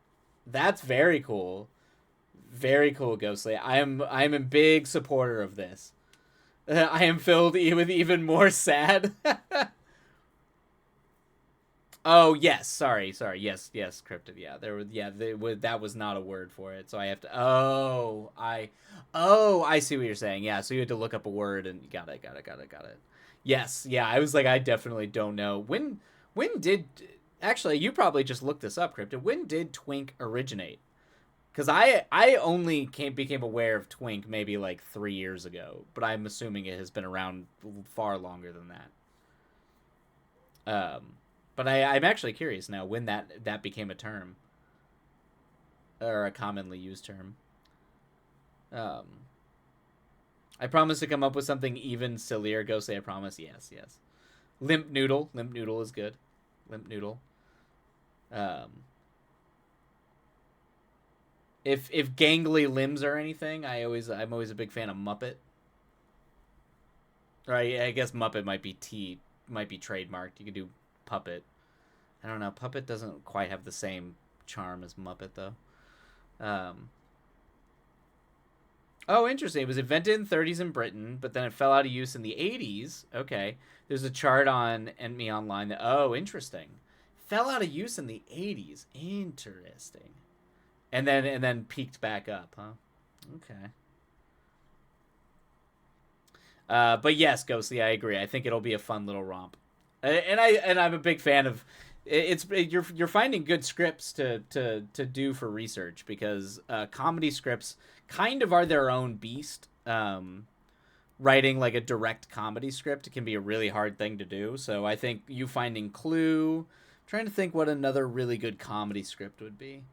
That's very cool. Very cool, Ghostly. I am a big supporter of this. I am filled with even more sad. Oh yes, sorry. Yes, Cryptid. Yeah, that was not a word for it, so I have to. I see what you're saying. Yeah, so you had to look up a word and got it. Yes, yeah. I was like, I definitely don't know when did actually you probably just looked this up, Cryptid. When did twink originate? Because I only became aware of twink maybe like 3 years ago, but I'm assuming it has been around far longer than that. But I'm actually curious now when that became a term. Or a commonly used term. I promise to come up with something even sillier. Ghostly, I promise. Yes. Limp Noodle. Limp Noodle is good. Limp Noodle. If gangly limbs are anything, I'm always a big fan of Muppet. Or I guess Muppet might be trademarked. You could do Puppet. I don't know. Puppet doesn't quite have the same charm as Muppet, though. Um, oh, interesting. It was invented in the 30s in Britain, but then it fell out of use in the 80s. Okay. There's a chart on Me Online that, oh, interesting. Fell out of use in the 80s. Interesting. And then peaked back up, huh? Okay. But yes, Ghostly, I agree. I think it'll be a fun little romp, and I'm a big fan of. You're finding good scripts to do for research because comedy scripts kind of are their own beast. Writing like a direct comedy script can be a really hard thing to do. So I think you finding Clue. I'm trying to think what another really good comedy script would be.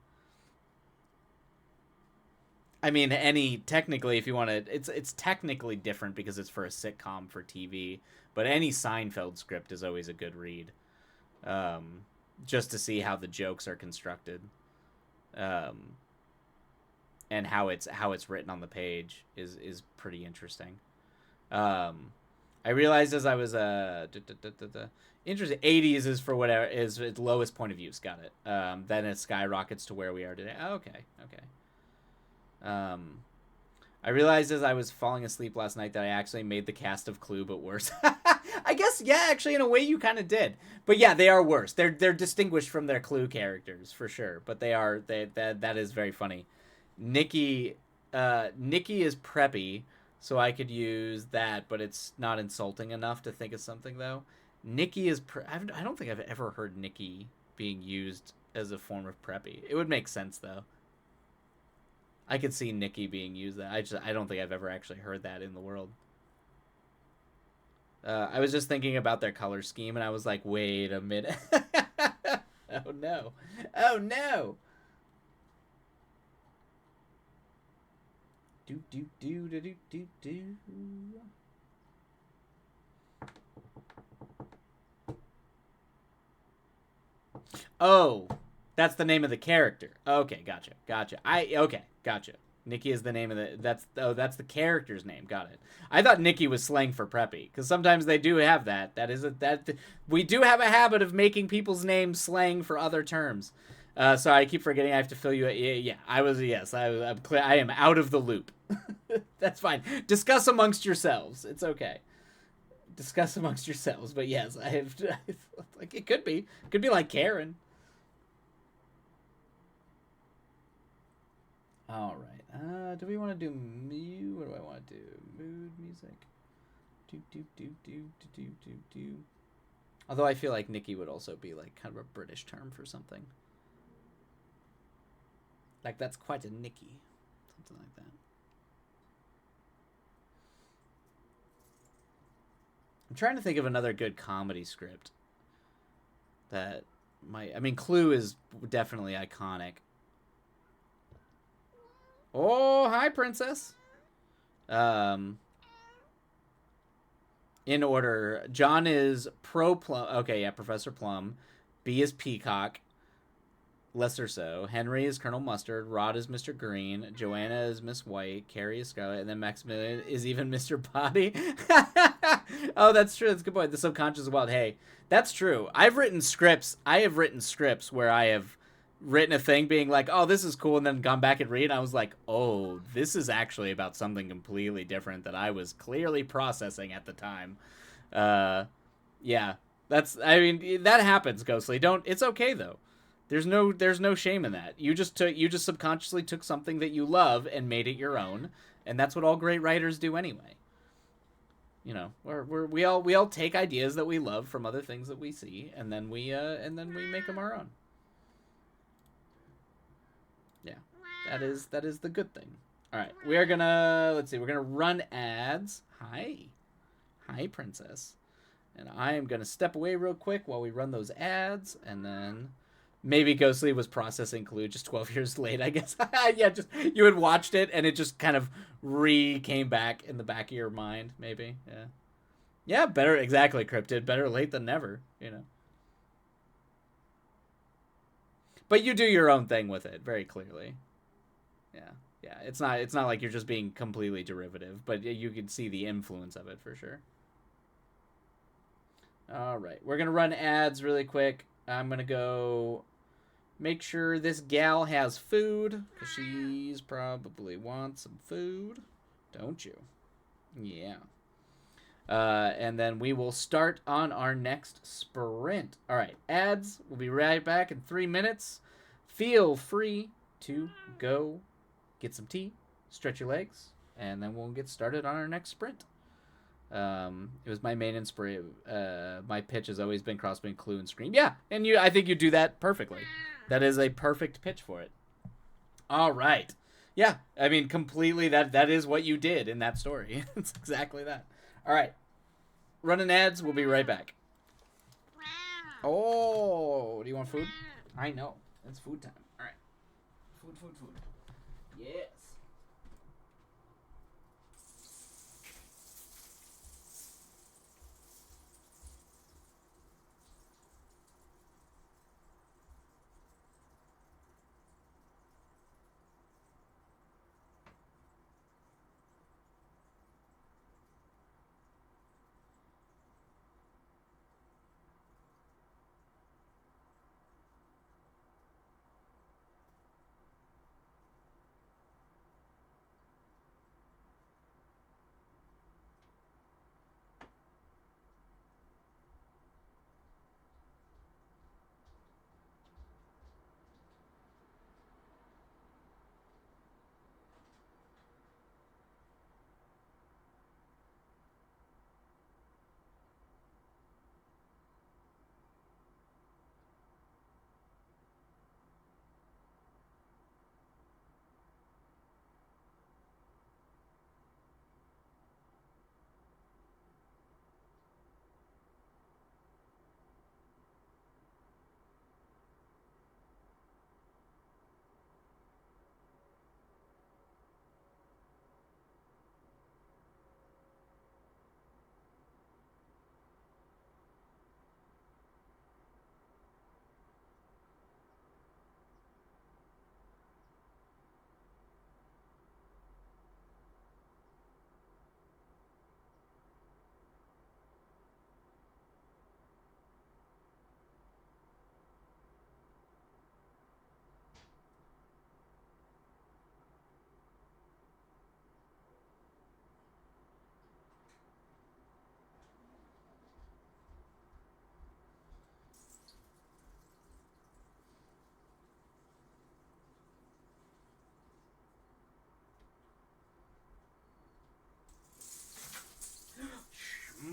I mean, any technically, if you want to, it's technically different because it's for a sitcom for TV. But any Seinfeld script is always a good read, um, just to see how the jokes are constructed, um, and how it's written on the page is pretty interesting. Um, I realized as I was interested. 80s is for whatever is its lowest point of use. Got it. Then it skyrockets to where we are today. Oh, okay, okay. Um, I realized as I was falling asleep last night that I actually made the cast of Clue, but worse. I guess, yeah, actually, in a way, you kind of did. But yeah, they are worse. They're distinguished from their Clue characters for sure. But that is very funny. Nikki, Nikki is preppy, so I could use that, but it's not insulting enough to think of something though. Nikki is. I don't think I've ever heard Nikki being used as a form of preppy. It would make sense though. I could see Nikki being used that. I don't think I've ever actually heard that in the world. I was just thinking about their color scheme, and I was like, wait a minute. Oh no! Oh no! Do do do do do do do. Oh, that's the name of the character. Okay, gotcha, gotcha. Okay, gotcha. Nikki is the name of the. That's the character's name. Got it. I thought Nikki was slang for preppy because sometimes they do have that. We do have a habit of making people's names slang for other terms. So I keep forgetting I have to fill you. Yeah, I was yes. I'm clear. I am out of the loop. That's fine. Discuss amongst yourselves. It's okay. Discuss amongst yourselves. But yes, I have. Like it could be like Karen. All right. Do we want to do mood? What do I want to do? Mood music. Do do do do do do do do. Although I feel like Nikki would also be like kind of a British term for something. Like that's quite a Nikki, something like that. I'm trying to think of another good comedy script that might. I mean, Clue is definitely iconic. Oh, hi, princess. Um, in order, John is Pro Plum. Okay, yeah, Professor Plum. B is Peacock. Lesser so. Henry is Colonel Mustard. Rod is Mr. Green. Joanna is Miss White. Carrie is Scarlet. And then Maximilian is even Mr. Body. Oh, that's true. That's a good point. The subconscious is wild. Hey, that's true. I've written scripts. I have written scripts where I have written a thing being like, oh, this is cool. And then gone back and read. And I was like, oh, this is actually about something completely different that I was clearly processing at the time. Yeah. I mean, that happens, Ghostly. It's okay though. There's no shame in that. You just subconsciously took something that you love and made it your own, and that's what all great writers do anyway. You know, we all take ideas that we love from other things that we see, and then we make them our own. Yeah, that is the good thing. All right, we are gonna let's see. We're gonna run ads. Hi, princess, and I am gonna step away real quick while we run those ads, and then maybe Ghostly was processing Clue just 12 years late, I guess. Yeah, just you had watched it and it just kind of came back in the back of your mind, maybe. Yeah. Yeah, better exactly, Cryptid. Better late than never, you know. But you do your own thing with it, very clearly. Yeah. Yeah, it's not like you're just being completely derivative, but you can see the influence of it for sure. All right. We're going to run ads really quick. I'm going to go make sure this gal has food, because she's probably wants some food. Don't you? Yeah. And then we will start on our next sprint. All right, ads. We'll be right back in 3 minutes. Feel free to go get some tea, stretch your legs, and then we'll get started on our next sprint. It was my main inspiration. My pitch has always been crossbreed, clue, and scream. Yeah, and I think you do that perfectly. That is a perfect pitch for it. All right. Yeah, I mean, completely. That is what you did in that story. It's exactly that. All right. Running ads. We'll be right back. Oh, do you want food? I know. It's food time. All right. Food. Yes.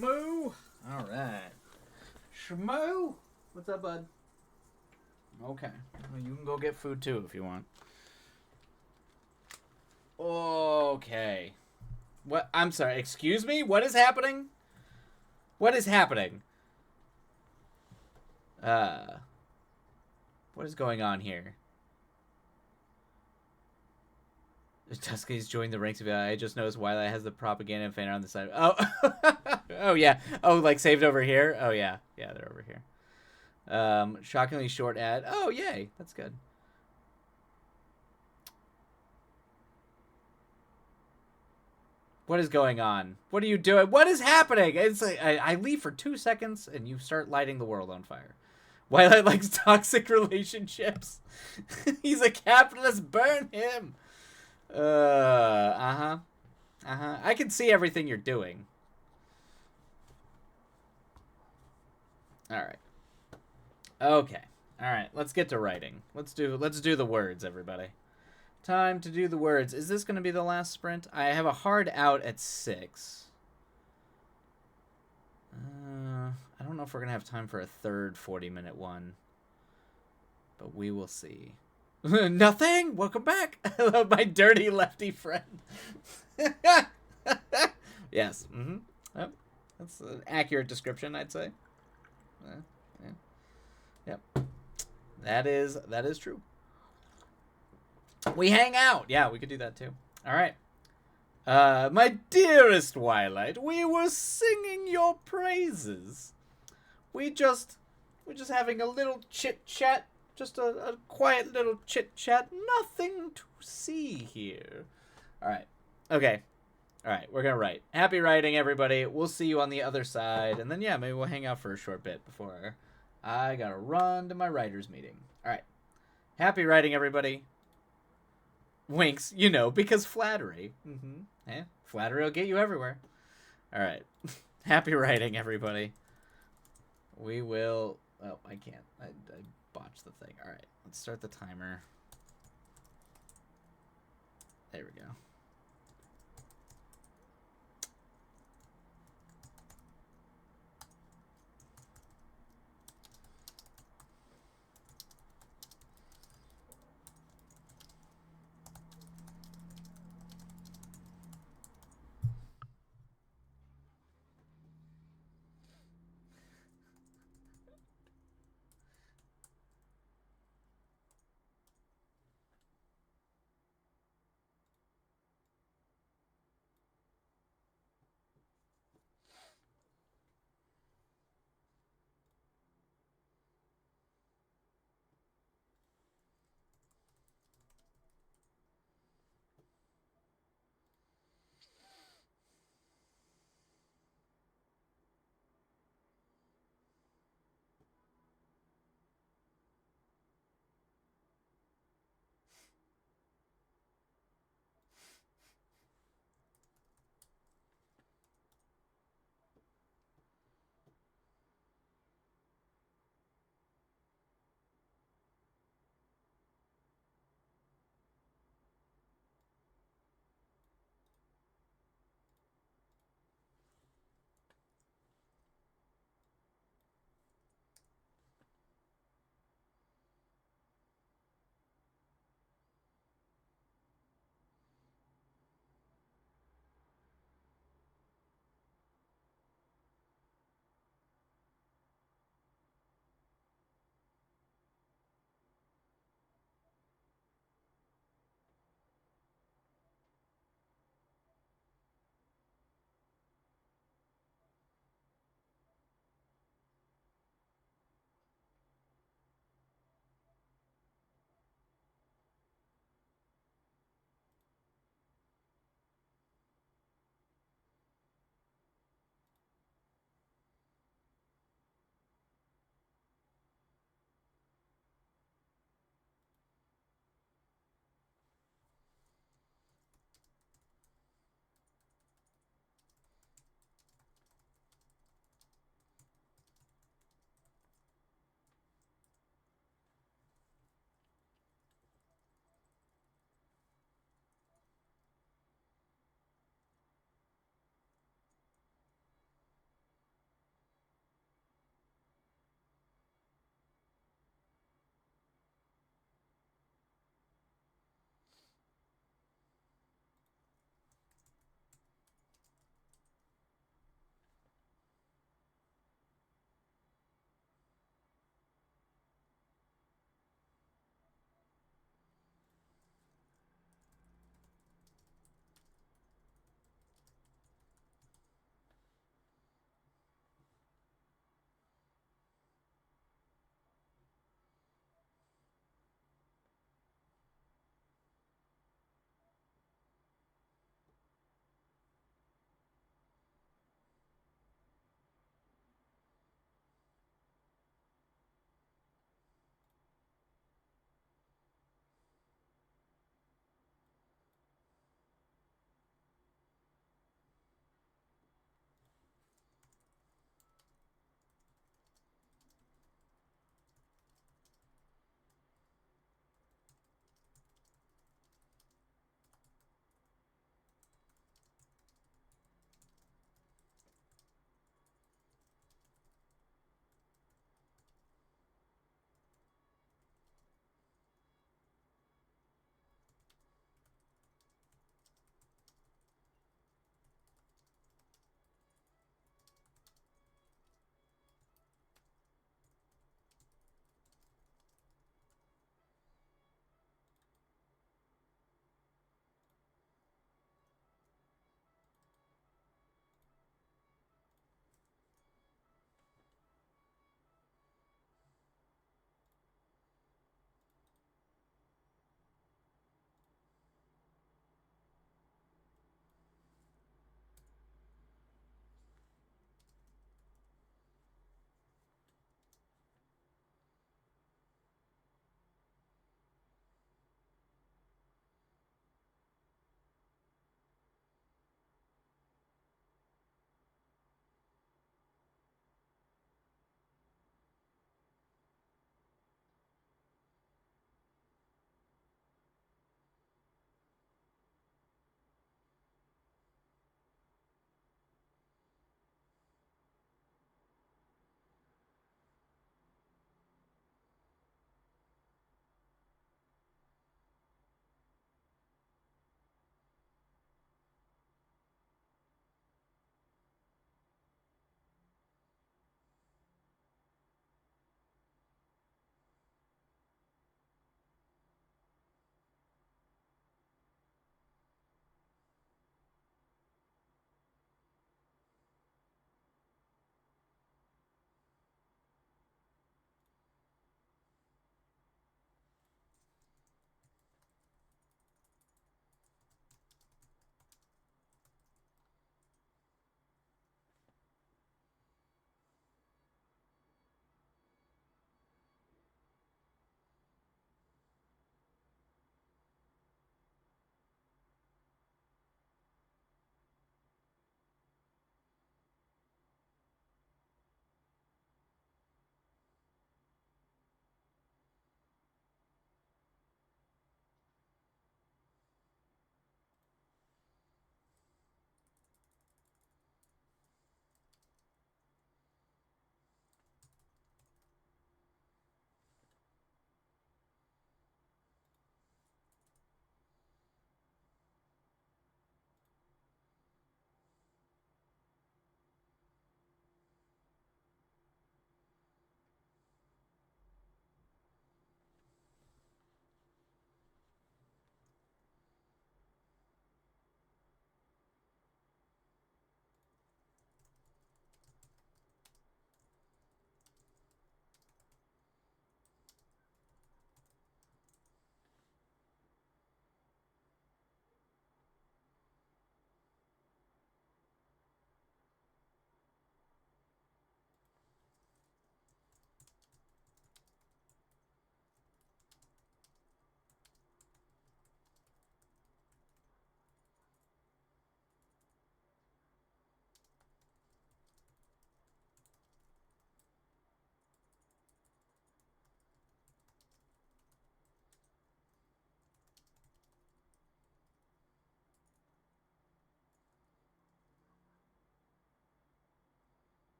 Shmoo. All right. Shmoo. What's up, bud? Okay. Well, you can go get food too if you want. Okay. What? I'm sorry. Excuse me? What is happening? What is happening? What is going on here? Tusky's joined the ranks of I just noticed Wildlight has the propaganda fan on the side. Oh, oh yeah. Oh, like saved over here. Oh yeah, yeah, they're over here. Shockingly short ad. Oh yay, that's good. What is going on? What are you doing? What is happening? It's like I leave for 2 seconds and you start lighting the world on fire. Wildlight likes toxic relationships. He's a capitalist. Burn him. I can see everything you're doing. All right. Okay. All right. Let's get to writing. Let's do the words, everybody. Time to do the words. Is this going to be the last sprint? I have a hard out at 6. I don't know if we're going to have time for a third 40-minute one. But we will see. Nothing? Welcome back. My dirty lefty friend. Yes. Mm-hmm. Yep. That's an accurate description, I'd say. Yeah. Yep. That is true. We hang out. Yeah, we could do that too. All right. My dearest Wildlight, we were singing your praises. We're just having a little chit-chat. Just a quiet little chit-chat. Nothing to see here. All right. Okay. All right. We're going to write. Happy writing, everybody. We'll see you on the other side. And then, yeah, maybe we'll hang out for a short bit before I gotta run to my writer's meeting. All right. Happy writing, everybody. Winks, you know, because flattery. Mm-hmm. Eh, flattery will get you everywhere. All right. Happy writing, everybody. We will. Oh, I can't. I botched the thing. All right. Let's start the timer. There we go.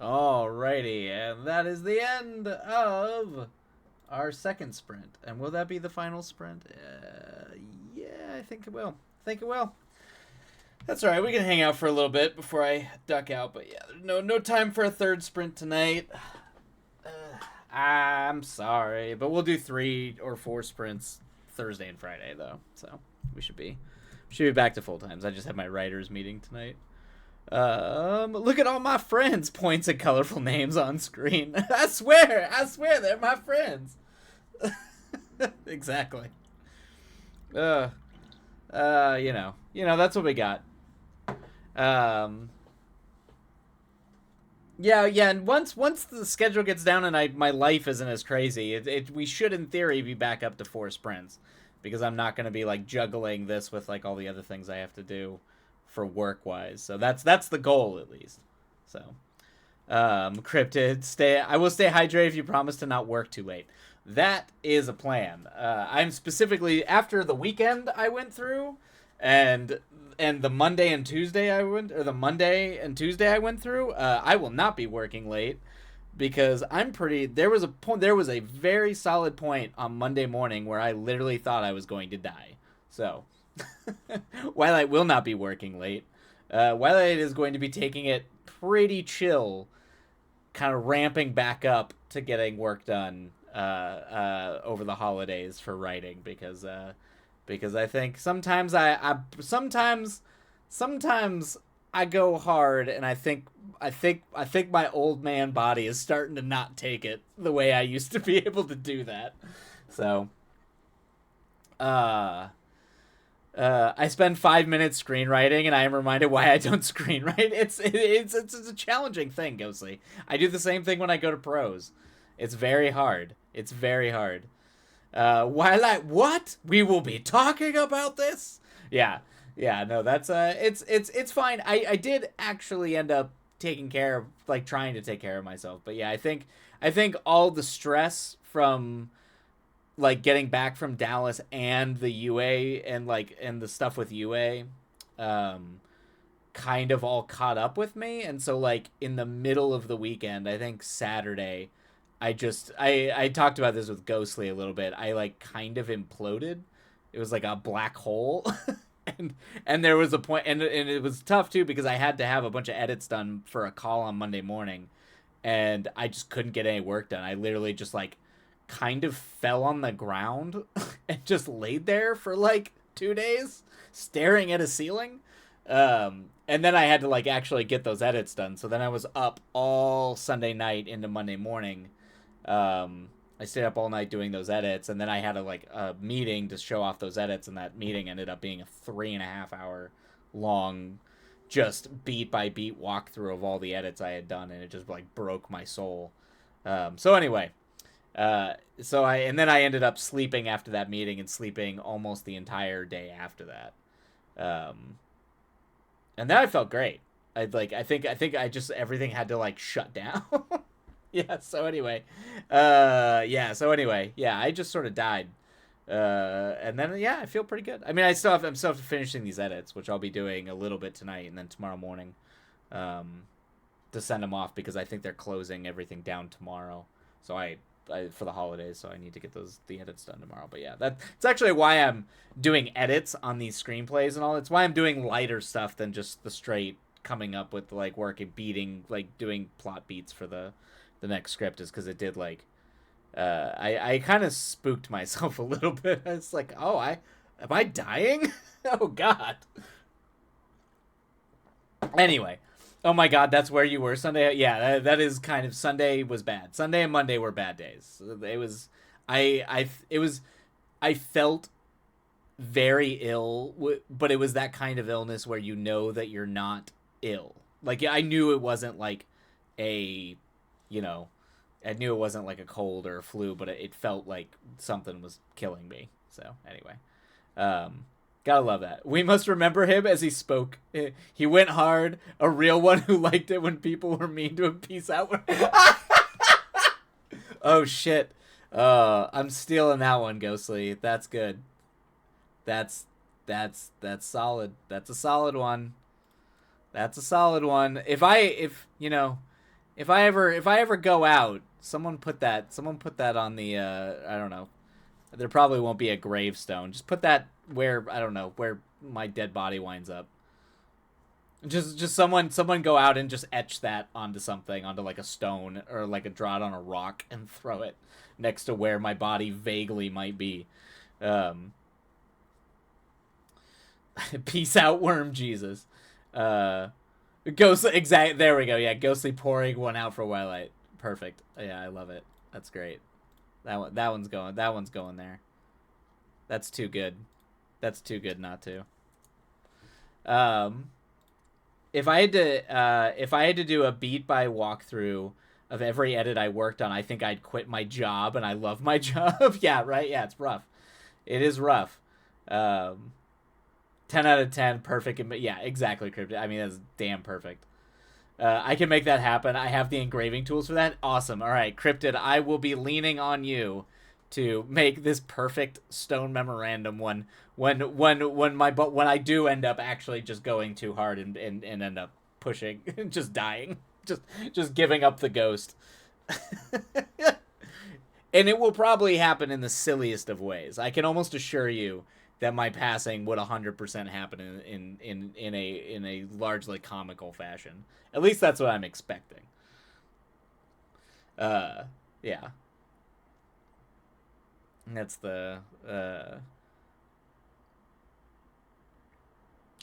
Alrighty, and that is the end of our second sprint. And will that be the final sprint? Yeah, I think it will. I think it will. That's all right. We can hang out for a little bit before I duck out. But yeah, no time for a third sprint tonight. I'm sorry, but we'll do 3 or 4 sprints Thursday and Friday though. So we should be back to full times. I just had my writers meeting tonight. Look at all my friends. Points at colorful names on screen. I swear, they're my friends. Exactly. Uh, that's what we got. Yeah, and once the schedule gets down and my life isn't as crazy, we should in theory be back up to 4 sprints, because I'm not going to be like juggling this with like all the other things I have to do for work wise. So that's the goal at least. So, Cryptid, I will stay hydrated if you promise to not work too late. That is a plan. I'm specifically after the weekend I went through, and the Monday and Tuesday I went through. I will not be working late, because there was a very solid point on Monday morning where I literally thought I was going to die. So, while I will not be working late, Twilight is going to be taking it pretty chill, kind of ramping back up to getting work done over the holidays for writing, because I think sometimes sometimes I go hard, and I think my old man body is starting to not take it the way I used to be able to do that. So, I spend 5 minutes screenwriting, and I am reminded why I don't screenwrite. It's a challenging thing, Ghostly. I do the same thing when I go to prose. It's very hard. It's very hard. What? We will be talking about this? Yeah. Yeah, no, that's it's fine. I did actually end up trying to take care of myself. But yeah, I think all the stress from like getting back from Dallas and the UA and the stuff with UA kind of all caught up with me. And so like in the middle of the weekend, I think Saturday, I talked about this with Ghostly a little bit. I like kind of imploded. It was like a black hole. and there was a point, and it was tough too, because I had to have a bunch of edits done for a call on Monday morning, and I just couldn't get any work done. I literally just like kind of fell on the ground and just laid there for like 2 days staring at a ceiling. And then I had to like actually get those edits done. So then I was up all Sunday night into Monday morning. I stayed up all night doing those edits, and then I had a meeting to show off those edits, and that meeting ended up being a 3.5 hour long, just beat by beat walkthrough of all the edits I had done, and it just like broke my soul. So anyway, and then I ended up sleeping after that meeting, and sleeping almost the entire day after that. And then I felt great. I think I just everything had to like shut down. Yeah. So anyway, yeah, I just sort of died. And then yeah, I feel pretty good. I mean, I'm still finishing these edits, which I'll be doing a little bit tonight, and then tomorrow morning, to send them off, because I think they're closing everything down tomorrow. So I for the holidays, so I need to get the edits done tomorrow. But yeah, it's actually why I'm doing edits on these screenplays and all. It's why I'm doing lighter stuff than just the straight coming up with like working beating, like doing plot beats for the next script, is because it did like I kind of spooked myself a little bit. I was like, oh, am I dying? Oh God. Anyway, oh my God, that's where you were Sunday. Yeah, that is kind of, Sunday was bad. Sunday and Monday were bad days. It was, I felt very ill, but it was that kind of illness where you know that you're not ill. Like I knew it wasn't like a, you know, I knew it wasn't like a cold or a flu, but it felt like something was killing me. So anyway, gotta love that. We must remember him as he spoke. He went hard. A real one who liked it when people were mean to him. Peace out. Oh shit. I'm stealing that one, Ghostly. That's good. That's solid. That's a solid one. That's a solid one. If you know, If I ever go out, someone put that on the I don't know. There probably won't be a gravestone. Just put that where, I don't know, where my dead body winds up. Just someone go out and just etch that onto something, onto like a stone or like a draw it on a rock and throw it next to where my body vaguely might be. Um, Peace out, worm Jesus. Uh, Ghost exact. There we go. Yeah, ghostly pouring one out for Twilight. Perfect. Yeah, I love it. That's great. That one's going. That one's going there. That's too good. That's too good not to. Um, if I had to do a beat by walkthrough of every edit I worked on, I think I'd quit my job, and I love my job. Yeah, right. Yeah, it's rough. It is rough. Um, 10 out of 10, perfect. Yeah, exactly, Cryptid. I mean, that's damn perfect. I can make that happen. I have the engraving tools for that. Awesome. All right, Cryptid, I will be leaning on you to make this perfect stone memorandum when I do end up actually just going too hard and end up pushing, just dying, just giving up the ghost. And it will probably happen in the silliest of ways. I can almost assure you that my passing would 100% happen in a largely comical fashion. At least that's what I'm expecting. Yeah. That's the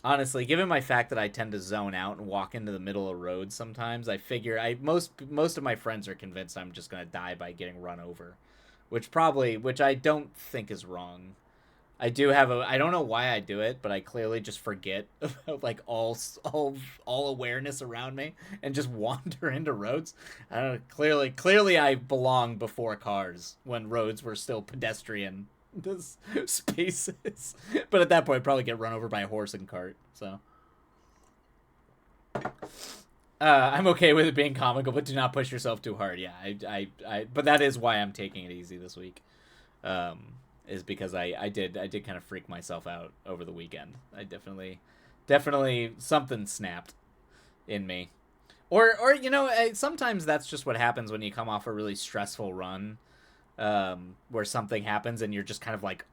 honestly, given my fact that I tend to zone out and walk into the middle of roads sometimes, I figure most of my friends are convinced I'm just gonna die by getting run over, which I don't think is wrong. I don't know why I do it, but I clearly just forget about like all awareness around me and just wander into roads. I don't know, clearly I belong before cars when roads were still pedestrian spaces. But at that point I'd probably get run over by a horse and cart. So I'm okay with it being comical, but do not push yourself too hard. Yeah, but that is why I'm taking it easy this week. Is because I did kind of freak myself out over the weekend. I definitely something snapped in me, or sometimes that's just what happens when you come off a really stressful run, where something happens and you're just kind of like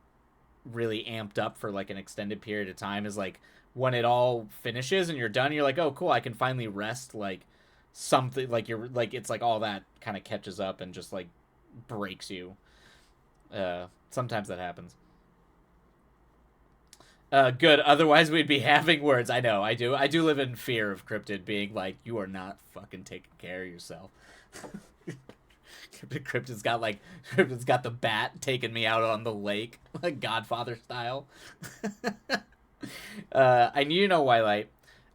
really amped up for like an extended period of time. Is like when it all finishes and you're done, you're like, oh cool, I can finally rest. Like something like you're like it's like all that kind of catches up and just like breaks you. Sometimes that happens. Good. Otherwise, we'd be having words. I know. I do. I do live in fear of Cryptid being like, "You are not fucking taking care of yourself." Cryptid's got the bat taking me out on the lake, like Godfather style. I knew you know Twilight.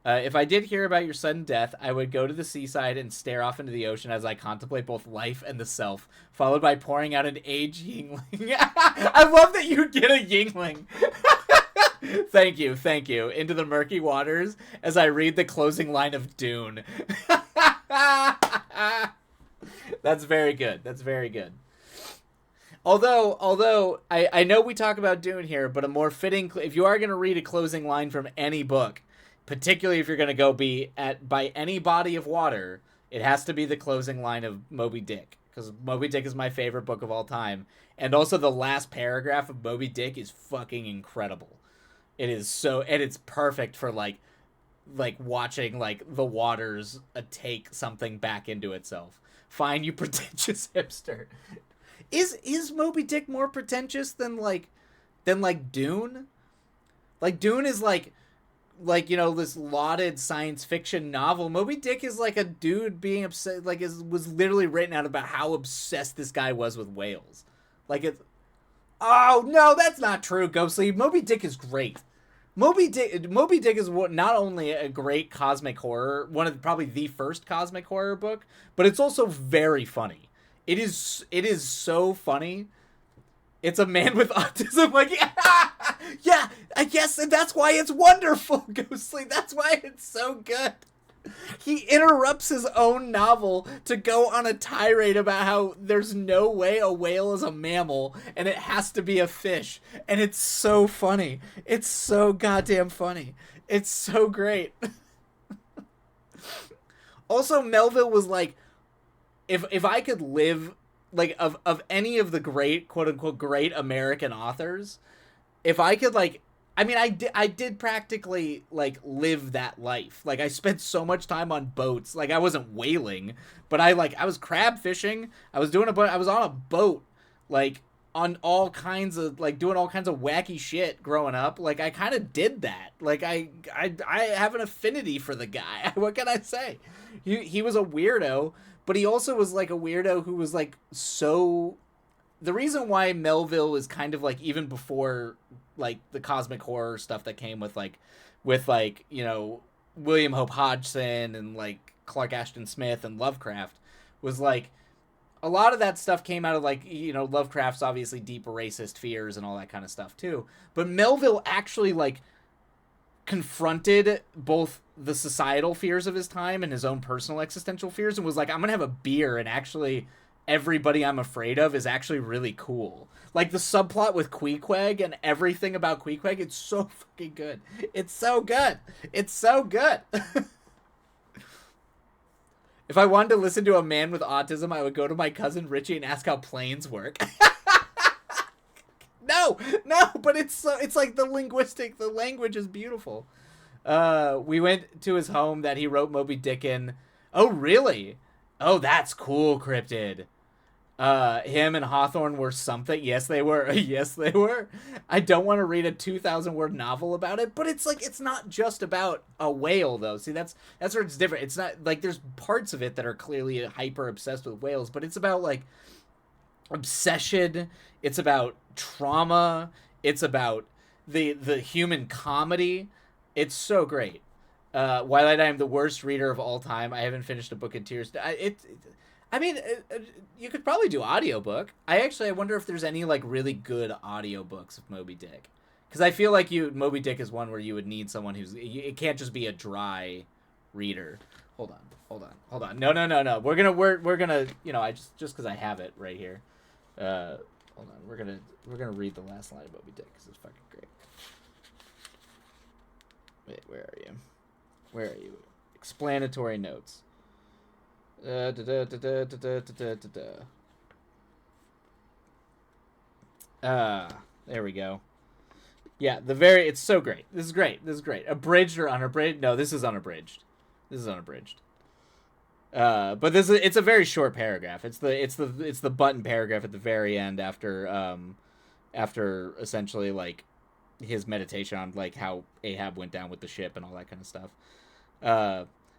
If I did hear about your sudden death, I would go to the seaside and stare off into the ocean as I contemplate both life and the self, followed by pouring out an aged Yingling. I love that you get a Yingling. Thank you. Into the murky waters as I read the closing line of Dune. That's very good. Although I know we talk about Dune here, but a more fitting, if you are going to read a closing line from any book, particularly if you're going to go by any body of water, it has to be the closing line of Moby Dick, because Moby Dick is my favorite book of all time, and also the last paragraph of Moby Dick is fucking incredible. It is and it's perfect for like watching like the waters take something back into itself. Fine, you pretentious hipster. Is Moby Dick more pretentious than Dune? Like Dune is like this lauded science fiction novel. Moby Dick is like a dude being obsessed, was literally written out about how obsessed this guy was with whales. Oh no, that's not true, Ghostly. Moby Dick is great. Moby Dick is not only a great cosmic horror, one of probably the first cosmic horror book, but it's also very funny. It is so funny. It's a man with autism, yeah, I guess, and that's why it's wonderful, Ghostly. That's why it's so good. He interrupts his own novel to go on a tirade about how there's no way a whale is a mammal and it has to be a fish. And it's so funny. It's so goddamn funny. It's so great. Also, Melville was like, if I could live like of any of the great quote unquote great American authors, if I could like I mean I did practically like live that life. Like I spent so much time on boats. Like I wasn't whaling, but I was crab fishing. I was doing I was on a boat like on all kinds of like doing all kinds of wacky shit growing up. Like I kind of did that. Like I have an affinity for the guy. What can I say? He was a weirdo, but he also was like a weirdo who was like so the reason why Melville is kind of like even before like the cosmic horror stuff that came with like, you know, William Hope Hodgson and like Clark Ashton Smith and Lovecraft was like a lot of that stuff came out of like, you know, Lovecraft's obviously deep racist fears and all that kind of stuff too. But Melville actually like confronted both the societal fears of his time and his own personal existential fears and was like, I'm gonna have a beer and actually everybody I'm afraid of is actually really cool. Like the subplot with Queequeg and everything about Queequeg, it's so fucking good. It's so good. It's so good. If I wanted to listen to a man with autism, I would go to my cousin Richie and ask how planes work. No, but it's like the language is beautiful. We went to his home that he wrote Moby Dick in. Oh, really? Oh, that's cool, Cryptid. Him and Hawthorne were something. Yes, they were. Yes, they were. I don't want to read a 2,000-word novel about it, but it's like, it's not just about a whale, though. See, that's where it's different. It's not, like, there's parts of it that are clearly hyper obsessed with whales, but it's about, like, obsession. It's about trauma. It's about the human comedy. It's so great. Twilight, I am the worst reader of all time. I haven't finished a book in tears. I mean, you could probably do audiobook. I wonder if there's any like really good audiobooks of Moby Dick. Because I feel like Moby Dick is one where you would need someone it can't just be a dry reader. Hold on. No. We're gonna, you know, just because I have it right here. Hold on. We're gonna read the last line of Moby Dick because it's fucking great. Wait, where are you? Explanatory notes. There we go. Yeah, it's so great. This is great. Abridged or unabridged? No, this is unabridged. But it's a very short paragraph. It's the button paragraph at the very end after essentially like his meditation on like how Ahab went down with the ship and all that kind of stuff.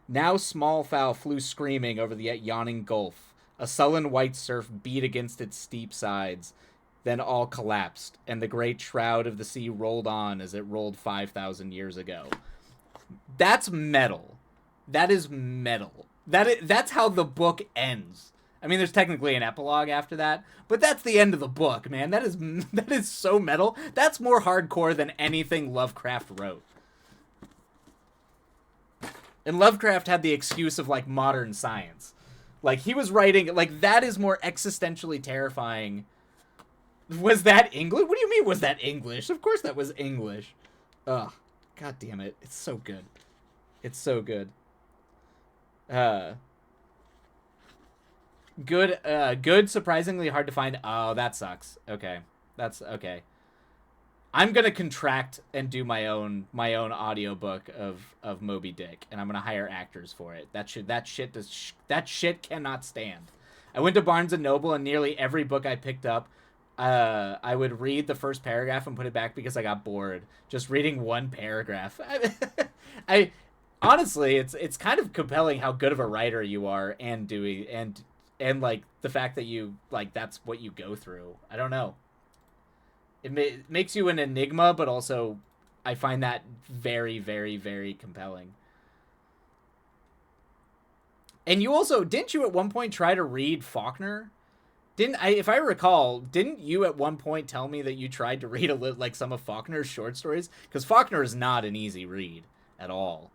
Now small fowl flew screaming over the yet yawning gulf. A sullen white surf beat against its steep sides. Then all collapsed, and the great shroud of the sea rolled on as it rolled 5,000 years ago. That's metal. That is metal. That's how the book ends. I mean, there's technically an epilogue after that, but that's the end of the book, man. That is so metal. That's more hardcore than anything Lovecraft wrote. And Lovecraft had the excuse of, like, modern science. Like, he was writing... Like, that is more existentially terrifying. Was that English? What do you mean, was that English? Of course that was English. Ugh. God damn it. It's so good. It's so good. Good, surprisingly hard to find. Oh, that sucks. Okay. That's... Okay. I'm gonna contract and do my own audiobook of Moby Dick, and I'm gonna hire actors for it. That shit cannot stand. I went to Barnes and Noble, and nearly every book I picked up, I would read the first paragraph and put it back because I got bored just reading one paragraph. I honestly, it's kind of compelling how good of a writer you are and doing and like the fact that you like that's what you go through. I don't know. It makes you an enigma, but also I find that very, very, very compelling. And you also, didn't you at one point try to read Faulkner? If I recall, didn't you at one point tell me that you tried to read like some of Faulkner's short stories? Because Faulkner is not an easy read at all.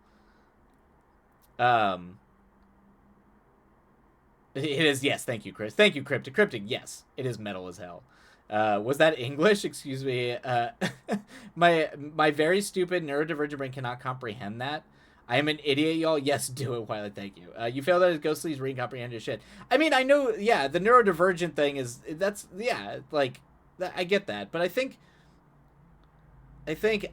It is, yes, thank you, Chris. Thank you, Cryptic. Cryptic, yes, it is metal as hell. Was that English? Excuse me. My very stupid neurodivergent brain cannot comprehend that. I am an idiot, y'all. Yes, do it, Twilight. Thank you. You failed at Ghostly's reading comprehension shit. I mean, I know. Yeah, the neurodivergent thing is yeah, like I get that, but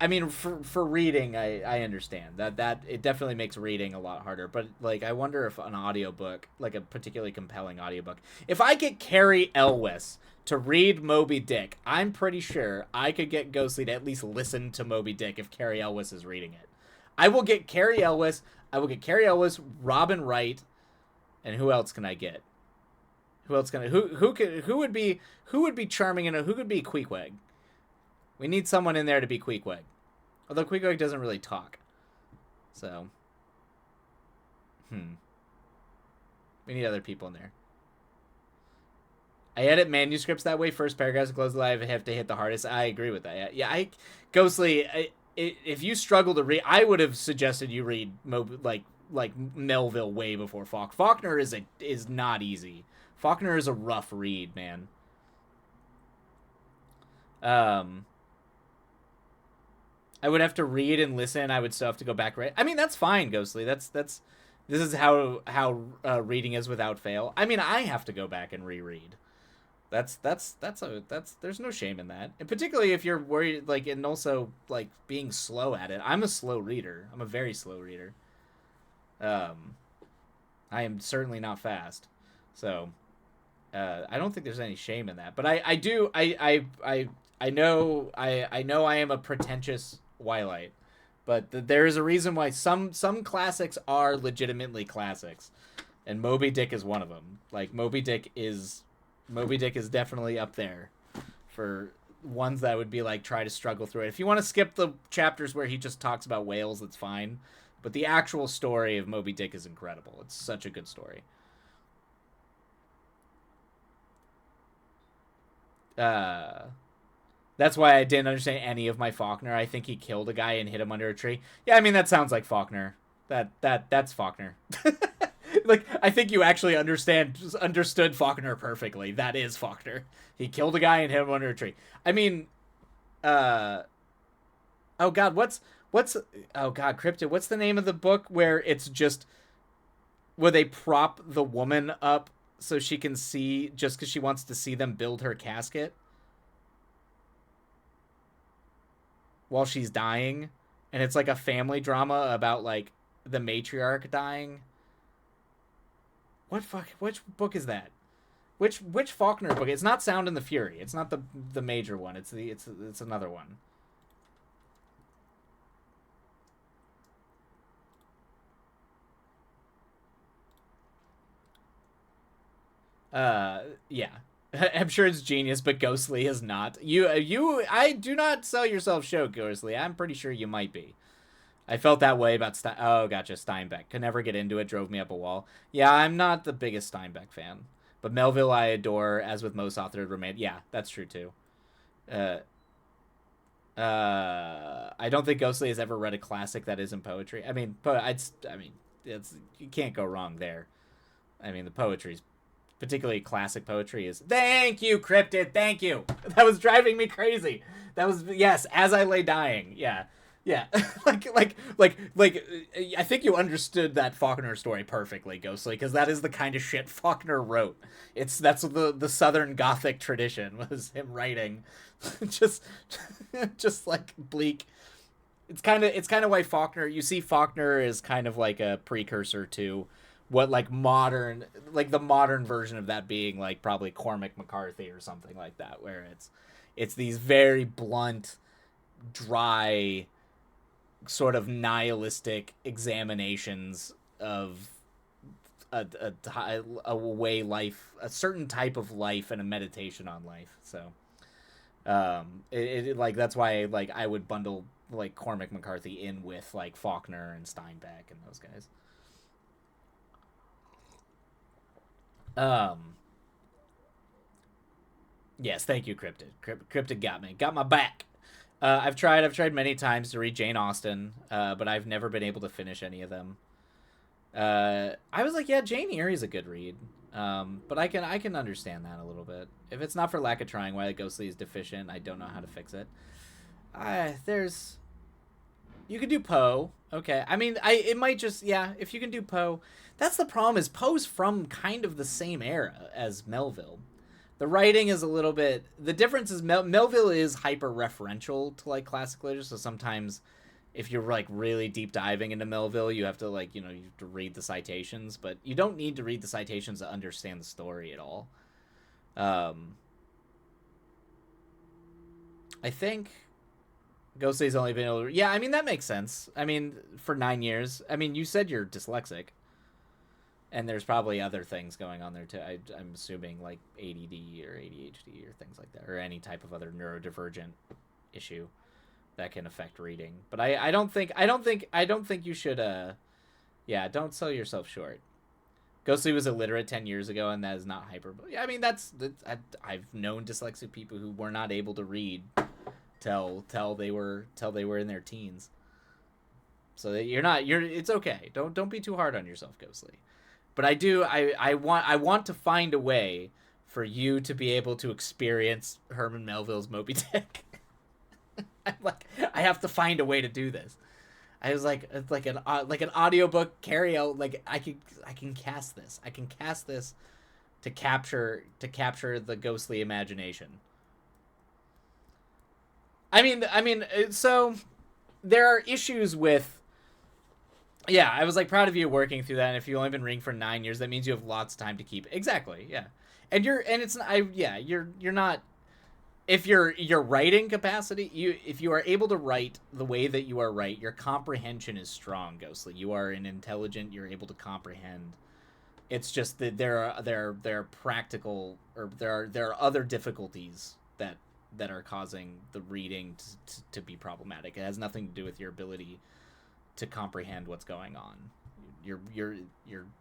I mean for reading I understand that it definitely makes reading a lot harder, but like I wonder if an audiobook, like a particularly compelling audiobook, if I get Carrie Elwes to read Moby Dick, I'm pretty sure I could get Ghostly to at least listen to Moby Dick if Carrie Elwes is reading it. I will get Carrie Elwes, Robin Wright, and who else can I get? Who else can I, who would be charming and who could be Queequeg? We need someone in there to be Queequeg. Although Queequeg doesn't really talk. So. We need other people in there. I edit manuscripts that way. First paragraphs close the line. I have to hit the hardest. I agree with that. Yeah, Ghostly, if you struggle to read, I would have suggested you read like Melville way before Faulkner is not easy. Faulkner is a rough read, man. I would have to read and listen. I would still have to go back. I mean, that's fine, Ghostly. This is how reading is without fail. I mean, I have to go back and reread. That's there's no shame in that, and particularly if you're worried, like, and also like being slow at it. I'm a slow reader. I'm a very slow reader. I am certainly not fast, so I don't think there's any shame in that. But I know I am a pretentious Twilight, but there is a reason why some classics are legitimately classics, and Moby Dick is one of them. Like Moby Dick is definitely up there for ones that would be like try to struggle through it. If you want to skip the chapters where he just talks about whales, that's fine. But the actual story of Moby Dick is incredible. It's such a good story. That's why I didn't understand any of my Faulkner. I think he killed a guy and hit him under a tree. Yeah, I mean that sounds like Faulkner. That's Faulkner. Like I think you actually understood Faulkner perfectly. That is Faulkner. He killed a guy and hit him under a tree. I mean, oh god, Cryptid. What's the name of the book where it's just where they prop the woman up so she can see just because she wants to see them build her casket while she's dying, and it's like a family drama about like the matriarch dying. Which book is that? Which Faulkner book? It's not Sound and the Fury. It's not the major one. It's another one. Yeah. I'm sure it's genius, but Ghostly is not. I do not sell yourself short, Ghostly. I'm pretty sure you might be. I felt that way about oh, gotcha, Steinbeck. Could never get into it, drove me up a wall. Yeah, I'm not the biggest Steinbeck fan. But Melville I adore, as with most authored romance. Yeah, that's true too. I don't think Ghostly has ever read a classic that isn't poetry. I mean, you can't go wrong there. I mean, the poetry's particularly classic poetry is. Thank you, Cryptid. Thank you. That was driving me crazy. That was yes. As I lay dying. Yeah. Yeah, like, I think you understood that Faulkner story perfectly, Ghostly, because that is the kind of shit Faulkner wrote. That's the Southern Gothic tradition was him writing, just like bleak. It's kind of why Faulkner. You see, Faulkner is kind of like a precursor to what like the modern version of that being like probably Cormac McCarthy or something like that, where it's these very blunt, dry, sort of nihilistic examinations of a way life, a certain type of life, and a meditation on life. So like that's why like I would bundle like Cormac McCarthy in with like Faulkner and Steinbeck and those guys. Yes, thank you, Cryptid. Cryptid got my back. I've tried many times to read Jane Austen, but I've never been able to finish any of them. I was like, yeah, Jane Eyre's a good read, but I can understand that a little bit. If it's not for lack of trying, why the Ghostly is deficient, I don't know how to fix it. You could do Poe. Okay. I mean, it might just, yeah, if you can do Poe. That's the problem, is Poe's from kind of the same era as Melville. The writing is a little bit, the difference is Melville is hyper referential to like classic literature, so sometimes if you're like really deep diving into Melville, you have to like, you have to read the citations, but you don't need to read the citations to understand the story at all. Um I think Ghostly's only been able to, yeah, I mean that makes sense. I mean, for 9 years. I mean, you said you're dyslexic, and there's probably other things going on there too. I'm assuming like ADD or ADHD or things like that, or any type of other neurodivergent issue that can affect reading. But I don't think you should. Yeah, don't sell yourself short. Ghostly was illiterate 10 years ago, and that is not hyper. I mean, I've known dyslexic people who were not able to read till they were in their teens. So that you're it's okay. Don't be too hard on yourself, Ghostly. But I want to find a way for you to be able to experience Herman Melville's Moby Dick. I'm like, I have to find a way to do this. I was like, it's like an audiobook carry out. Like I can cast this. I can cast this to capture the ghostly imagination. I mean, so there are issues with. Yeah, I was like proud of you working through that. And if you've only been reading for 9 years, that means you have lots of time to keep. Exactly, yeah. And it's yeah, you're not, if your writing capacity, if you are able to write the way that you are right, your comprehension is strong, Ghostly. You are an intelligent. You're able to comprehend. It's just that there are practical, or there are other difficulties that are causing the reading to be problematic. It has nothing to do with your ability to comprehend what's going on. You're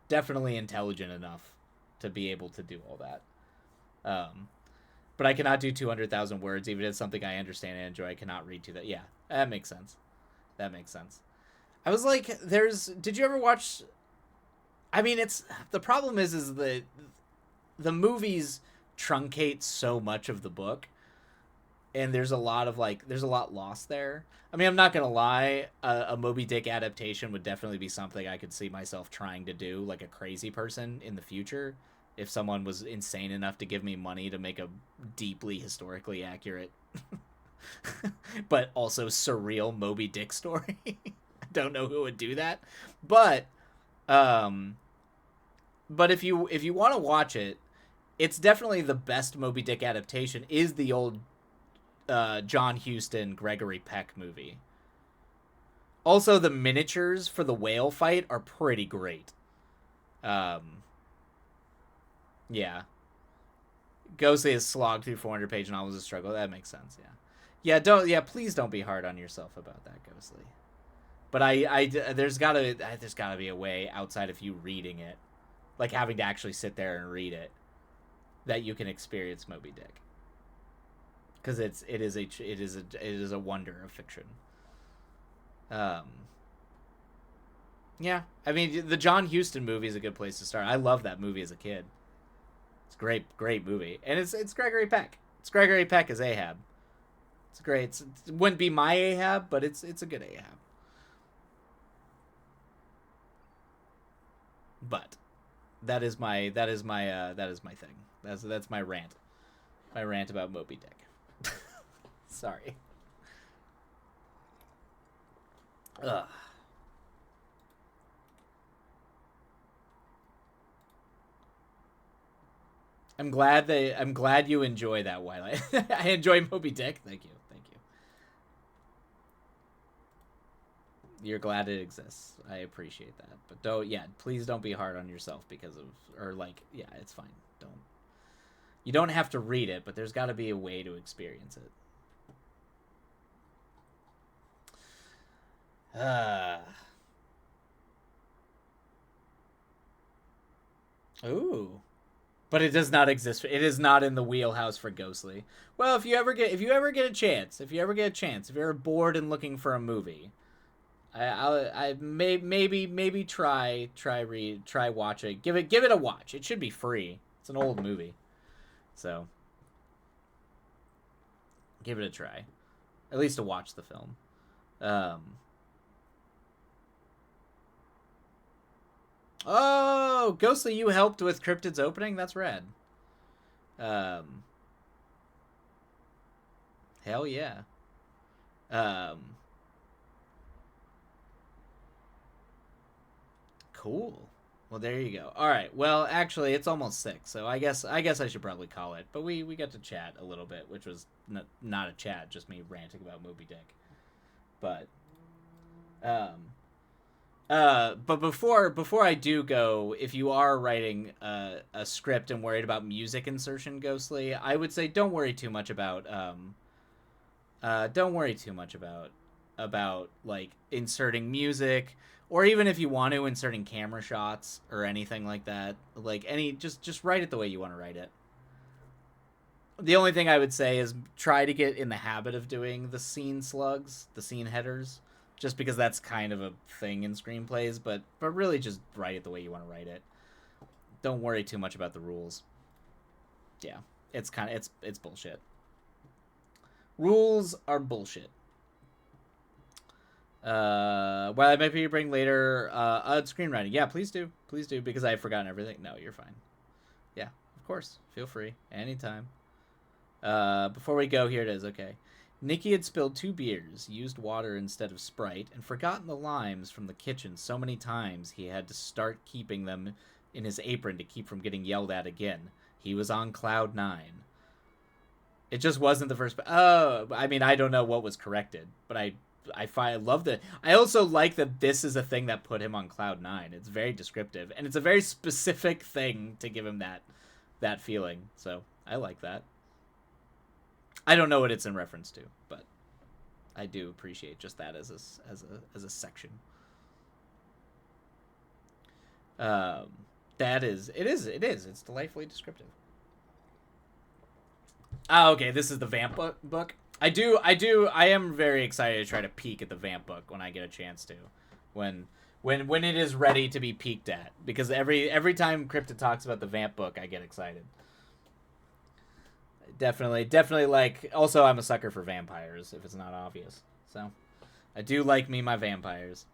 definitely intelligent enough to be able to do all that. But I cannot do 200,000 words, even if it's something I understand and enjoy. I cannot read to that. Yeah, that makes sense. That makes sense. I was like, did you ever watch? I mean, it's the problem is the movies truncate so much of the book, and there's a lot lost there. I mean, I'm not gonna lie, a Moby Dick adaptation would definitely be something I could see myself trying to do, like a crazy person in the future, if someone was insane enough to give me money to make a deeply historically accurate, but also surreal Moby Dick story. I don't know who would do that, but um, but if you want to watch it, it's definitely the best Moby Dick adaptation. Is the old John Huston, Gregory Peck movie. Also, the miniatures for the whale fight are pretty great. Um, yeah, Ghostly has slogged through 400-page novels of struggle. That makes sense. Yeah, yeah. Don't, yeah. Please don't be hard on yourself about that, Ghostly. But there's gotta be a way outside of you reading it, like having to actually sit there and read it, that you can experience Moby Dick. Because it is a wonder of fiction. Um, yeah, I mean the John Huston movie is a good place to start. I love that movie as a kid. It's a great movie, and it's Gregory Peck. It's Gregory Peck as Ahab. It's great. It wouldn't be my Ahab, but it's a good Ahab. But that is my thing. That's my rant. My rant about Moby Dick. Sorry. Ugh. I'm glad you enjoy that, Twilight. I enjoy Moby Dick. Thank you. Thank you. You're glad it exists. I appreciate that. But don't, yeah, please don't be hard on yourself because of, or like, yeah, it's fine. Don't, you don't have to read it, but there's got to be a way to experience it. Uh. Ooh. But it does not exist. It is not in the wheelhouse for Ghostly. Well, if you ever get a chance, if you're bored and looking for a movie, maybe try watching. Give it a watch. It should be free. It's an old movie, so give it a try. At least to watch the film. Um, Oh, Ghostly, you helped with Cryptid's opening? That's rad. Um, hell yeah. Um, cool. Well, there you go. All right. Well, actually, it's almost 6, so I guess I should probably call it. But we got to chat a little bit, which was not a chat, just me ranting about Moby Dick. But um, but before I do go, if you are writing a script and worried about music insertion, Ghostly, I would say don't worry too much about like inserting music, or even if you want to inserting camera shots or anything like that. Like any just write it the way you want to write it. The only thing I would say is try to get in the habit of doing the scene slugs, the scene headers, just because that's kind of a thing in screenplays. But really, just write it the way you want to write it. Don't worry too much about the rules. Yeah, it's bullshit. Rules are bullshit. Well, I might be bring later. Screenwriting. Yeah, please do, because I've forgotten everything. No, you're fine. Yeah, of course. Feel free anytime. Before we go, here it is. Okay. Nikki had spilled 2 beers, used water instead of Sprite, and forgotten the limes from the kitchen so many times he had to start keeping them in his apron to keep from getting yelled at again. He was on cloud 9. It just wasn't the first. Oh, I mean, I don't know what was corrected, but I love that. I also like that this is a thing that put him on cloud 9. It's very descriptive, and it's a very specific thing to give him that feeling. So I like that. I don't know what it's in reference to, but I do appreciate just that as a section. Um, that is it's delightfully descriptive. Oh, okay. This is the vamp book. I am very excited to try to peek at the vamp book when I get a chance to, when when it is ready to be peeked at. Because every time Cryptid talks about the vamp book, I get excited. Definitely like. Also, I'm a sucker for vampires. If it's not obvious, so I do like me my vampires.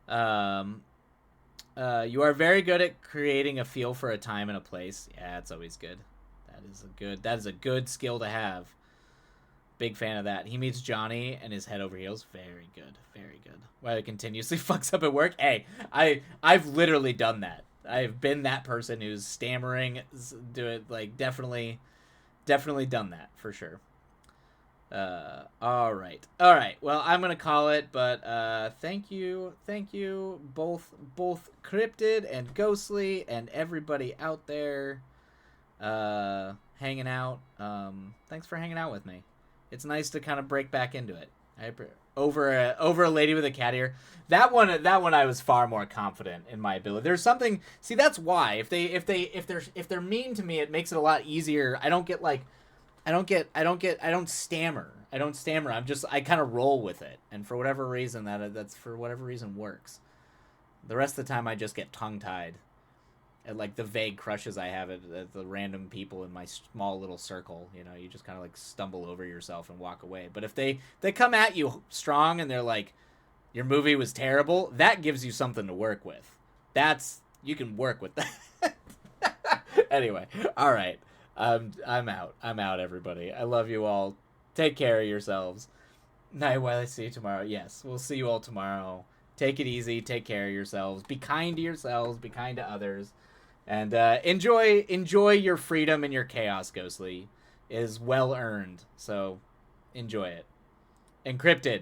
Um, you are very good at creating a feel for a time and a place. Yeah, it's always good. That is a good skill to have. Big fan of that. He meets Johnny and his head over heels. Very good. Very good. While he continuously fucks up at work. Hey, I've literally done that. I've been that person who's stammering, do it like definitely done that for sure. All right. Well, I'm gonna call it, but thank you, both Cryptid and Ghostly and everybody out there, hanging out. Thanks for hanging out with me. It's nice to kind of break back into it. Over a lady with a cat ear. That one I was far more confident in my ability. There's something. See, that's why if they're mean to me, it makes it a lot easier. I don't stammer. I kind of roll with it, and for whatever reason that's for whatever reason works. The rest of the time I just get tongue tied at like the vague crushes I have at the random people in my small little circle. You know, you just kind of like stumble over yourself and walk away. But if they come at you strong and they're like, your movie was terrible, that gives you something to work with. You can work with that. Anyway, all right. I'm out. I'm out, everybody. I love you all. Take care of yourselves. Night. While I see you tomorrow. Yes, we'll see you all tomorrow. Take it easy. Take care of yourselves. Be kind to yourselves. Be kind to others. And enjoy your freedom and your chaos, Ghostly. It is well earned. So enjoy it. Encrypted.